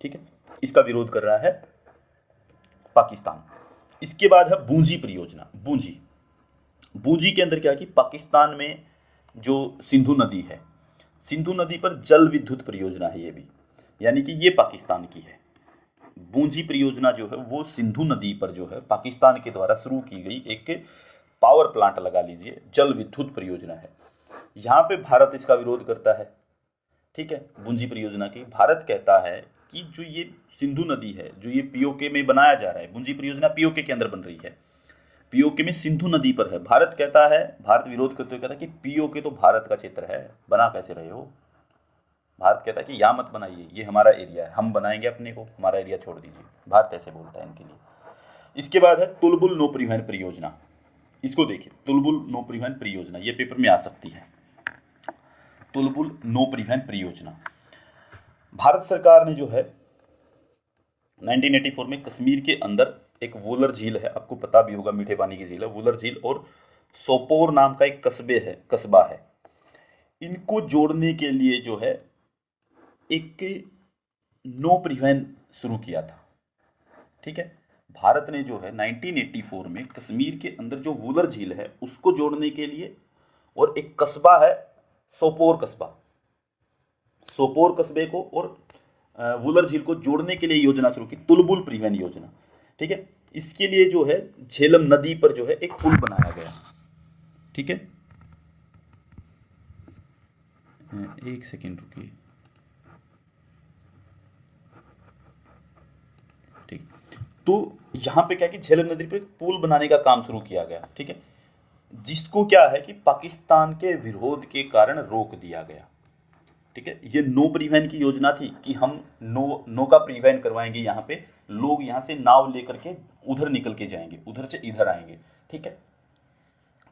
ठीक है। इसका विरोध कर रहा है पाकिस्तान। इसके बाद है बूंजी परियोजना। बूंजी के अंदर क्या है कि पाकिस्तान में जो सिंधु नदी है, सिंधु नदी पर जल विद्युत परियोजना है ये भी, यानी कि ये पाकिस्तान की है। बूंजी परियोजना जो है वो सिंधु नदी पर जो है पाकिस्तान के द्वारा शुरू की गई एक पावर प्लांट लगा लीजिए जल विद्युत परियोजना है। यहाँ पे भारत इसका विरोध करता है, ठीक है। बूंजी परियोजना की भारत कहता है कि जो ये सिंधु नदी है, जो ये पीओके में बनाया जा रहा है, बूंजी परियोजना पीओके के अंदर बन रही है, पीओके में सिंधु नदी पर है। भारत कहता है, भारत विरोध करते हुए कहता है कि पीओके तो भारत का क्षेत्र है, बना कैसे रहे हो। भारत कहता है कि यहाँ मत बनाइए, ये हमारा एरिया है, हम बनाएंगे अपने को, हमारा एरिया छोड़ दीजिए। भारत ऐसे बोलता है इनके लिए। इसके बाद है तुलबुल नो परिवहन परियोजना। इसको देखिए, तुलबुल नो परिवहन परियोजना ये पेपर में आ सकती है। तुलबुल नो परिवहन परियोजना भारत सरकार ने जो है 1984 में कश्मीर के अंदर एक वुलर झील है, आपको पता भी होगा, मीठे पानी की झील है वुलर झील, और सोपोर नाम का एक कस्बा है, इनको जोड़ने के लिए जो है एक नो परिवहन शुरू किया था, ठीक है। भारत ने जो है 1984 में कश्मीर के अंदर जो वुलर झील है उसको जोड़ने के लिए, और एक कस्बा है सोपोर कस्बे को और वुलर झील को जोड़ने के लिए योजना शुरू की, तुलबुल परिवहन योजना, ठीक है। इसके लिए जो है झेलम नदी पर जो है एक पुल बनाया गया, ठीक है। एक सेकेंड रुकिए, ठीक। तो यहां पे क्या कि झेलम नदी पर पुल बनाने का काम शुरू किया गया, ठीक है, जिसको क्या है कि पाकिस्तान के विरोध के कारण रोक दिया गया, ठीक है। ये नो परिवहन की योजना थी कि हम नौका परिवहन करवाएंगे यहाँ पे लोग यहाँ से नाव लेकर के उधर निकल के जाएंगे, उधर से इधर आएंगे, ठीक है।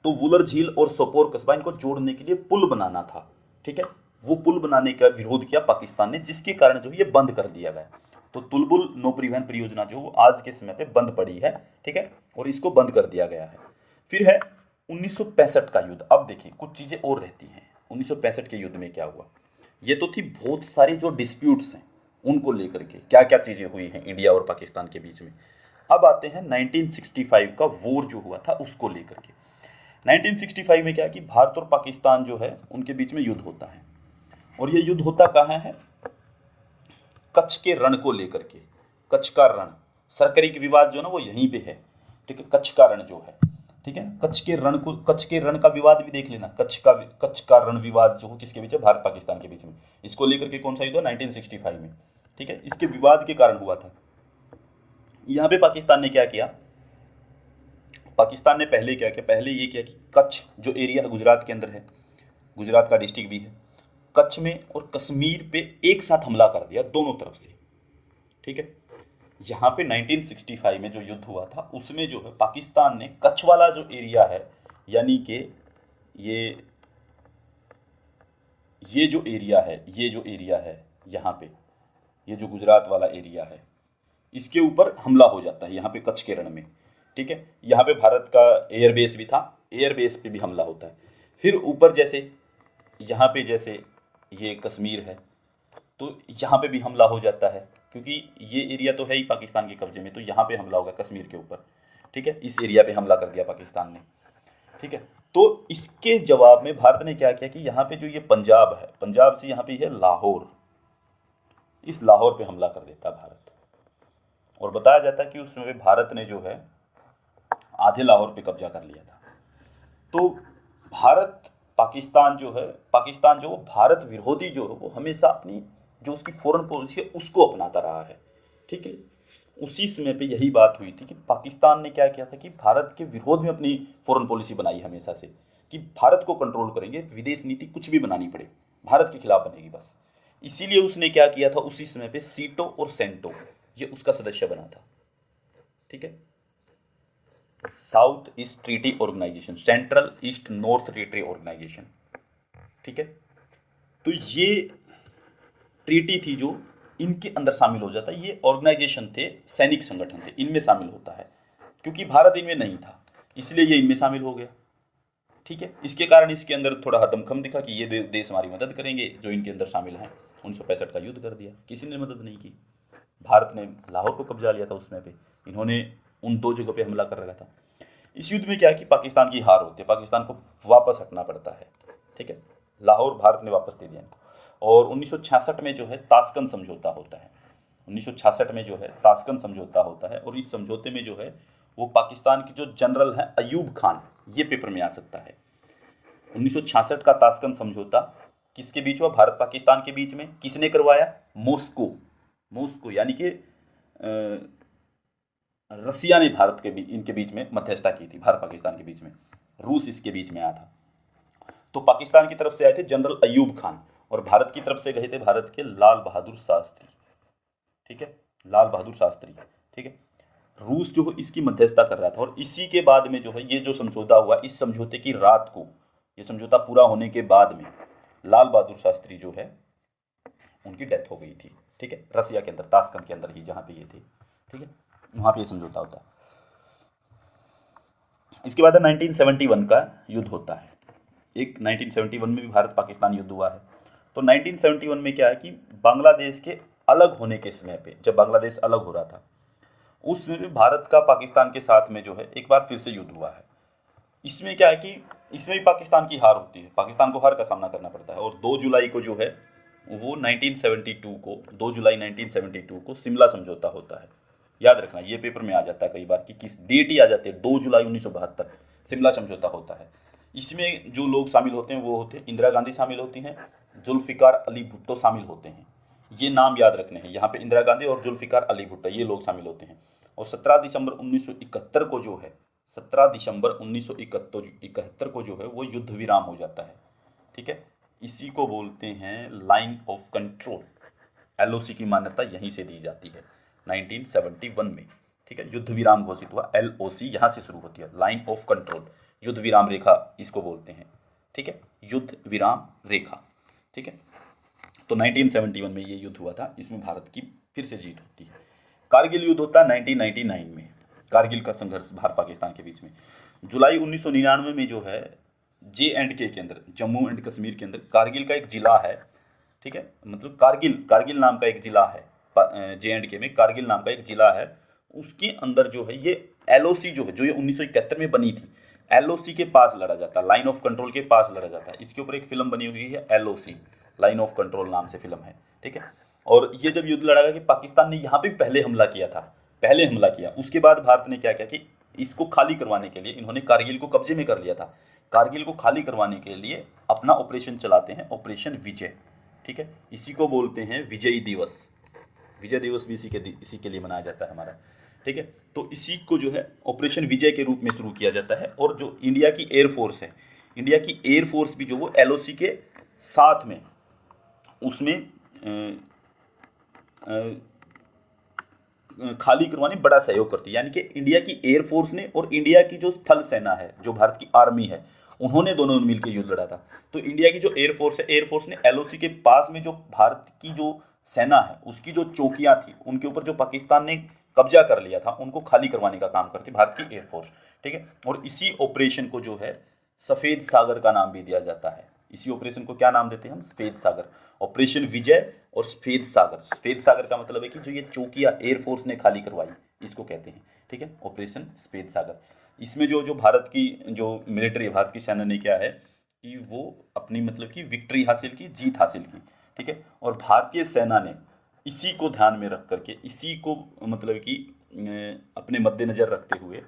तो वुलर झील और सोपोर कस्बा इनको जोड़ने के लिए पुल बनाना था, ठीक है। वो पुल बनाने का विरोध किया पाकिस्तान ने, जिसके कारण जो ये बंद कर दिया गया। तो तुलबुल नौ परिवहन परियोजना जो आज के समय पे बंद पड़ी है, ठीक है, और इसको बंद कर दिया गया है। फिर है 1965 का युद्ध। अब देखिए कुछ चीजें और रहती हैं। 1965 के युद्ध में क्या हुआ, ये तो थी बहुत सारी जो डिस्प्यूट्स हैं उनको लेकर के क्या क्या चीजें हुई हैं इंडिया और पाकिस्तान के बीच में। अब आते हैं 1965 का वॉर जो हुआ था उसको लेकर के। 1965 में क्या है कि भारत और पाकिस्तान जो है उनके बीच में युद्ध होता है, और ये युद्ध होता कहाँ है, कच्छ के रण को लेकर के। कच्छ का रण, सरकरी विवाद जो है ना वो यहीं पे है, ठीक है, कच्छ का रण जो है, ठीक है। कच्छ के रण को, कच्छ के रण का विवाद भी देख लेना। कच्छ का रण विवाद जो किसके बीच है, भारत पाकिस्तान के बीच में। इसको लेकर के कौन सा युद्ध हुआ, 1965 में, ठीक है। इसके विवाद के कारण हुआ था। यहाँ पे पाकिस्तान ने क्या किया, पाकिस्तान ने पहले क्या किया, पहले ये किया कि कच्छ जो एरिया गुजरात के अंदर है, गुजरात का डिस्ट्रिक्ट भी है, कच्छ में और कश्मीर पे एक साथ हमला कर दिया दोनों तरफ से, ठीक है। यहाँ पे 1965 में जो युद्ध हुआ था उसमें जो है पाकिस्तान ने कच्छ वाला जो एरिया है, यानी कि ये जो एरिया है, ये जो एरिया है यहाँ पे, ये जो गुजरात वाला एरिया है, इसके ऊपर हमला हो जाता है यहाँ पे कच्छ के रण में, ठीक है। यहाँ पे भारत का एयरबेस भी था, एयरबेस पे भी हमला होता है। फिर ऊपर जैसे यहाँ पे जैसे ये कश्मीर है तो यहाँ पे भी हमला हो जाता है, क्योंकि ये एरिया तो है ही पाकिस्तान के कब्जे में, तो यहाँ पे हमला होगा कश्मीर के ऊपर, ठीक है। इस एरिया पे हमला कर दिया पाकिस्तान ने, ठीक है। तो इसके जवाब में भारत ने क्या किया कि यहाँ पे जो ये पंजाब है, पंजाब से यहाँ पे है लाहौर, इस लाहौर पे हमला कर देता भारत। और बताया जाता है कि उस समय भारत ने जो है आधे लाहौर पे कब्जा कर लिया था। तो भारत पाकिस्तान जो है, पाकिस्तान जो भारत विरोधी जो है वो हमेशा अपनी जो उसकी फॉरेन पॉलिसी है उसको अपनाता रहा है, ठीक है। उसी समय पे यही बात हुई थी कि पाकिस्तान ने क्या किया था कि भारत के विरोध में अपनी फॉरेन पॉलिसी बनाई हमेशा से, कि भारत को कंट्रोल करेंगे, विदेश नीति कुछ भी बनानी पड़े भारत के खिलाफ बनेगी बस। इसीलिए उसने क्या किया था, उसी समय पे सीटो और सेंटो ये उसका सदस्य बना था, ठीक है। South east treaty organisation, central east north treaty organisation, ठीक है। तो ये ट्रीटी थी जो इनके अंदर शामिल हो जाता है। ये ऑर्गेनाइजेशन थे, सैनिक संगठन थे, इनमें शामिल होता है। क्योंकि भारत इनमें नहीं था इसलिए ये इनमें शामिल हो गया, ठीक है। इसके कारण इसके अंदर थोड़ा हदमखम दिखा कि ये देश हमारी मदद करेंगे जो इनके अंदर शामिल हैं। 1965 का युद्ध कर दिया, किसी ने मदद नहीं की। भारत ने लाहौर को कब्जा लिया था उस समय पे, इन्होंने उन दो जगह पे हमला कर रखा था। इस युद्ध में क्या है कि पाकिस्तान की हार होती है, पाकिस्तान को वापस हटना पड़ता है, ठीक है। लाहौर भारत ने वापस दे दिया। और 1966 में जो है ताशकंद समझौता होता है, 1966 में जो है ताशकंद समझौता होता है। और इस समझौते में जो है वो पाकिस्तान के जो जनरल हैं अयूब खान, ये पेपर में आ सकता है। 1966 का ताशकंद समझौता किसके बीच हुआ, भारत पाकिस्तान के बीच में। किसने करवाया, मॉस्को, मॉस्को यानी कि रसिया ने भारत के बीच, इनके बीच में मध्यस्थता की थी, भारत पाकिस्तान के बीच में। रूस इसके बीच में आया था। तो पाकिस्तान की तरफ से आए थे जनरल अयूब खान, और भारत की तरफ से गए थे भारत के लाल बहादुर शास्त्री, ठीक है, लाल बहादुर शास्त्री, ठीक है। रूस जो इसकी मध्यस्थता कर रहा था। और इसी के बाद में जो है ये जो समझौता हुआ, इस समझौते की रात को, ये समझौता पूरा होने के बाद में लाल बहादुर शास्त्री जो है उनकी डेथ हो गई थी, ठीक है, रसिया के अंदर, ताशकंद के अंदर ही जहाँ पे ये थे, ठीक है, वहाँ पे ये समझौता होता है। इसके बाद 1971 का युद्ध होता है। एक 1971 में भी भारत पाकिस्तान युद्ध हुआ है। तो 1971 में क्या है कि बांग्लादेश के अलग होने के समय पे, जब बांग्लादेश अलग हो रहा था उस समय भी भारत का पाकिस्तान के साथ में जो है एक बार फिर से युद्ध हुआ है। इसमें क्या है कि इसमें भी पाकिस्तान की हार होती है, पाकिस्तान को हार का सामना करना पड़ता है। और 2 जुलाई को जो है वो 1972 को, 2 जुलाई 1972 को शिमला समझौता होता है। याद रखना, ये पेपर में आ जाता है कई बार कि किस डेट ही आ जाती है, 2 जुलाई 1972 शिमला समझौता होता है। इसमें जो लोग शामिल होते हैं वो होते हैं, इंदिरा गांधी शामिल होती हैं, जुल्फिकार अली भुट्टो शामिल होते हैं। ये नाम याद रखने हैं, यहाँ पे इंदिरा गांधी और जुल्फिकार अली भुट्टो ये लोग शामिल होते हैं। और 17 दिसंबर 1971 को जो है, 17 दिसंबर 1971 को जो है वो युद्ध विराम हो जाता है, ठीक है। इसी को बोलते हैं लाइन ऑफ कंट्रोल, LOC की मान्यता यहीं से दी जाती है। 1971 में, ठीक है। युद्ध विराम घोषित हुआ, LOC यहाँ से शुरू होती है, लाइन ऑफ कंट्रोल, युद्ध विराम रेखा इसको बोलते हैं, ठीक है, युद्ध विराम रेखा, ठीक है। तो 1971 में ये युद्ध हुआ था, इसमें भारत की फिर से जीत होती है। कारगिल युद्ध होता है 1999 में, कारगिल का संघर्ष भारत पाकिस्तान के बीच में। जुलाई 1999 में जो है JNK के अंदर, जम्मू एंड कश्मीर के अंदर कारगिल का एक जिला है, ठीक है, मतलब कारगिल नाम का एक जिला है, JNK में कारगिल नाम का एक जिला है, उसके अंदर जो है ये LOC जो है, जो ये 1971 में बनी थी, LOC के पास लड़ा जाता है, लाइन ऑफ कंट्रोल के पास लड़ा जाता है। इसके ऊपर एक फिल्म बनी हुई है, LOC लाइन ऑफ कंट्रोल नाम से फिल्म है, ठीक है। और ये जब युद्ध लड़ा गया कि पाकिस्तान ने यहाँ पे पहले हमला किया था, पहले हमला किया, उसके बाद भारत ने क्या किया कि इसको खाली करवाने के लिए इन्होंने कारगिल को कब्जे में कर लिया था। कारगिल को खाली करवाने के लिए अपना ऑपरेशन चलाते हैं, ऑपरेशन विजय, ठीक है। इसी को बोलते हैं विजय दिवस, विजय दिवस भी इसी के लिए मनाया जाता है हमारा, ठीक है। तो इसी को जो है ऑपरेशन विजय के रूप में शुरू किया जाता है। और जो इंडिया की एयरफोर्स है, इंडिया की एयरफोर्स भी जो वो LOC के साथ में उसमें खाली करवाने बड़ा सहयोग करती है, यानी कि इंडिया की एयरफोर्स ने और इंडिया की जो थल सेना है, जो भारत की आर्मी है, उन्होंने दोनों मिलकर युद्ध लड़ा था। तो इंडिया की जो एयरफोर्स है, एयरफोर्स ने LOC के पास में जो भारत की जो सेना है उसकी जो चौकियां थी, उनके ऊपर जो पाकिस्तान ने कब्जा कर लिया था, उनको खाली करवाने का काम करती भारत की एयरफोर्स, ठीक है। और इसी ऑपरेशन को जो है सफेद सागर का नाम भी दिया जाता है। इसी ऑपरेशन को क्या नाम देते हैं हम? सफेद सागर, ऑपरेशन विजय और सफेद सागर। सफेद सागर का मतलब है कि जो ये चौकियां एयरफोर्स ने खाली करवाई, इसको कहते हैं, ठीक है, ऑपरेशन सफेद सागर। इसमें जो जो भारत की जो मिलिट्री, भारत की सेना ने क्या है कि वो अपनी मतलब की विक्ट्री हासिल की, जीत हासिल की, ठीक है। और भारतीय सेना ने इसी को ध्यान में रख करके, इसी को मतलब कि अपने मद्देनजर रखते हुए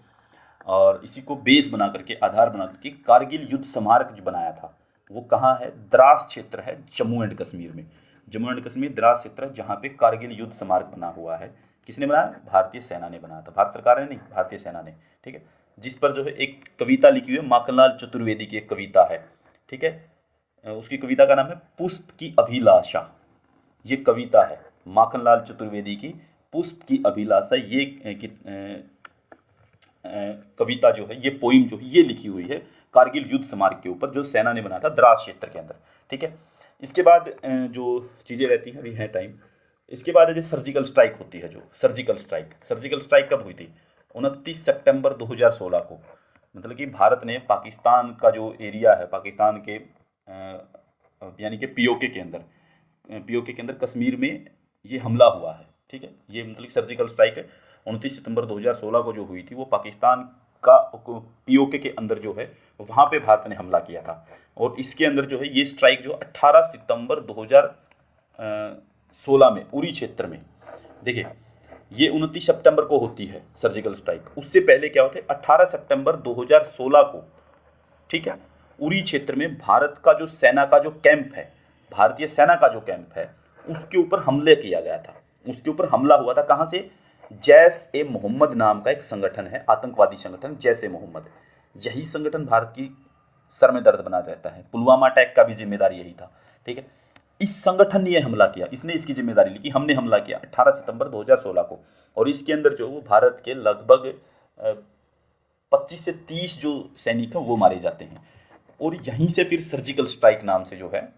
और इसी को बेस बना करके, आधार बना करके कारगिल युद्ध स्मारक जो बनाया था, वो कहाँ है? द्रास क्षेत्र है जम्मू एंड कश्मीर में। जम्मू एंड कश्मीर द्रास क्षेत्र है जहाँ पे कारगिल युद्ध स्मारक बना हुआ है। किसने बनाया? भारतीय सेना ने बनाया था, भारत सरकार ने नहीं, भारतीय सेना ने, ठीक है। जिस पर जो है एक कविता लिखी हुई है, माखनलाल चतुर्वेदी की एक कविता है, ठीक है। उसकी कविता का नाम है पुष्प की अभिलाषा। ये कविता है माखनलाल चतुर्वेदी की, पुष्प की अभिलाषा। ये कविता जो है, ये पोइम जो है, ये लिखी हुई है कारगिल युद्ध स्मारक के ऊपर, जो सेना ने बनाया था द्रास क्षेत्र के अंदर, ठीक है। इसके बाद जो चीज़ें रहती हैं, अभी है टाइम, इसके बाद जो सर्जिकल स्ट्राइक होती है, जो सर्जिकल स्ट्राइक कब हुई थी? 29 सितंबर 2016 को। मतलब कि भारत ने पाकिस्तान का जो एरिया है, पाकिस्तान के यानी कि POK के अंदर कश्मीर में ये हमला हुआ है, ठीक है। ये मतलब सर्जिकल स्ट्राइक है 29 सितंबर 2016 को जो हुई थी, वो पाकिस्तान का POK के अंदर जो है वहाँ पे भारत ने हमला किया था। और इसके अंदर जो है ये स्ट्राइक जो 18 सितंबर 2016 में उरी क्षेत्र में, देखिए ये 29 सितंबर को होती है सर्जिकल स्ट्राइक। उससे पहले क्या होता है? 18 सितंबर 2016 को, ठीक है, उरी क्षेत्र में भारत का जो सेना का जो कैंप है, भारतीय सेना का जो कैंप है, उसके ऊपर हमले किया गया था। उसके ऊपर हमला हुआ था। कहाँ से? जैश ए मोहम्मद नाम का एक संगठन है, आतंकवादी संगठन जैश ए मोहम्मद। यही संगठन भारत की सर में दर्द बना रहता है। पुलवामा अटैक का भी जिम्मेदार यही था, ठीक है। इस संगठन ने यह हमला किया, इसने इसकी जिम्मेदारी ली कि हमने हमला किया 18 सितंबर 2016 को। और इसके अंदर जो भारत के लगभग 25 से 30 जो सैनिक हैं वो मारे जाते हैं। और यहीं से फिर सर्जिकल स्ट्राइक नाम से जो है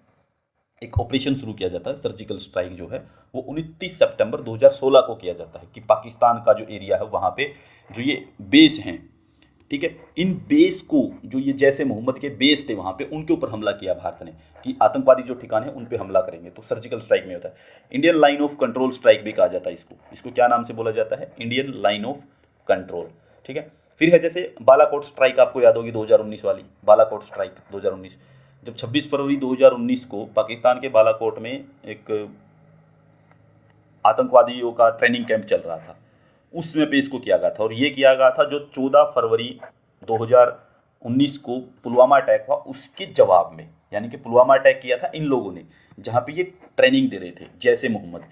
एक ऑपरेशन शुरू किया जाता है। सर्जिकल स्ट्राइक जो है वो 29 सितंबर 2016 को किया जाता है कि पाकिस्तान का जो एरिया है वहाँ पे जो ये बेस हैं, ठीक है, इन बेस को, जो ये जैसे मोहम्मद के बेस थे वहाँ पे, उनके ऊपर हमला किया भारत ने कि आतंकवादी जो ठिकाने हैं उन पे हमला करेंगे। तो सर्जिकल स्ट्राइक में होता है। Indian line of control strike भी कहा जाता है इसको क्या नाम से बोला जाता है? इंडियन लाइन ऑफ कंट्रोल, ठीक है। फिर है जैसे बालाकोट स्ट्राइक, आपको याद होगी 2019 वाली बालाकोट स्ट्राइक 2019, जब 26 फरवरी 2019 को पाकिस्तान के बालाकोट में एक आतंकवादियों का ट्रेनिंग कैंप चल रहा था, उसमें पे इसको किया गया था। और ये किया गया था जो 14 फरवरी 2019 को पुलवामा अटैक हुआ उसके जवाब में, यानी कि पुलवामा अटैक किया था इन लोगों ने जहाँ पे ये ट्रेनिंग दे रहे थे जैसे मोहम्मद।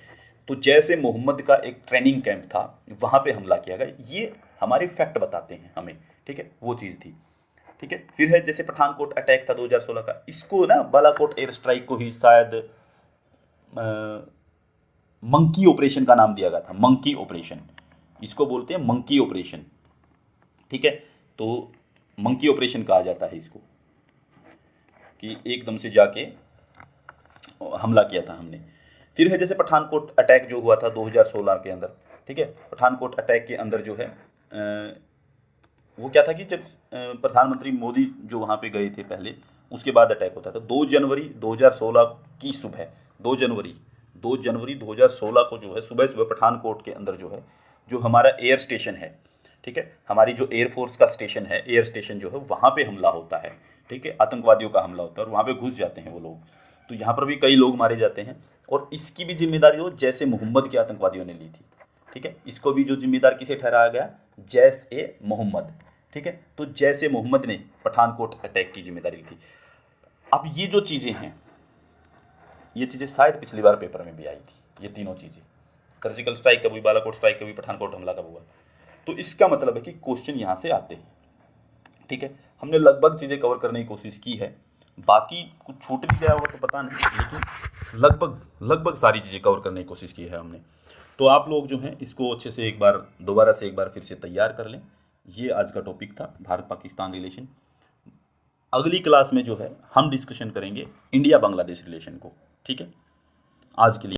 तो जैसे मोहम्मद का एक ट्रेनिंग कैंप था, वहाँ पे हमला किया गया। ये हमारे फैक्ट बताते हैं हमें, ठीक है, वो चीज़ थी, ठीक है। फिर है जैसे पठानकोट अटैक था 2016 का, इसको ना बालाकोट एयर स्ट्राइक को ही शायद मंकी ऑपरेशन का नाम दिया गया था, मंकी ऑपरेशन, इसको बोलते हैं मंकी ऑपरेशन, ठीक है। तो मंकी ऑपरेशन कहा जाता है इसको, कि एकदम से जाके हमला किया था हमने। फिर है जैसे पठानकोट अटैक जो हुआ था 2016 के अंदर, ठीक है। पठानकोट अटैक के अंदर जो है वो क्या था कि जब प्रधानमंत्री मोदी जो वहाँ पे गए थे पहले, उसके बाद अटैक होता था। 2 जनवरी 2016 की सुबह, 2 जनवरी 2016 को जो है सुबह सुबह पठानकोट के अंदर जो है, जो हमारा एयर स्टेशन है, ठीक है, हमारी जो एयरफोर्स का स्टेशन है, एयर स्टेशन जो है वहाँ पे हमला होता है, ठीक है। आतंकवादियों का हमला होता है और वहाँ पे घुस जाते हैं वो लोग। तो यहाँ पर भी कई लोग मारे जाते हैं और इसकी भी जिम्मेदारी हो जैश ए मोहम्मद के आतंकवादियों ने ली थी, ठीक है। इसको भी जो जिम्मेदार किसे ठहराया गया, जैश ए मोहम्मद, ठीक है। तो जैश ए मोहम्मद ने पठानकोट अटैक की जिम्मेदारी ली थी। अब ये जो चीज़ें हैं, ये चीज़ें शायद पिछली बार पेपर में भी आई थी, ये तीनों चीज़ें, सर्जिकल स्ट्राइक कभी, बालाकोट स्ट्राइक कभी, पठानकोट हमला कब हुआ। तो इसका मतलब है कि क्वेश्चन यहाँ से आते हैं, ठीक है। हमने लगभग चीज़ें कवर करने की कोशिश की है, बाकी कुछ छूट भी गया होगा तो पता नहीं, लेकिन लगभग सारी चीज़ें कवर करने की कोशिश की है हमने। तो आप लोग जो हैं इसको अच्छे से एक बार दोबारा से एक बार फिर से तैयार कर लें। ये आज का टॉपिक था, भारत पाकिस्तान रिलेशन। अगली क्लास में जो है हम डिस्कशन करेंगे इंडिया बांग्लादेश रिलेशन को, ठीक है। आज के लिए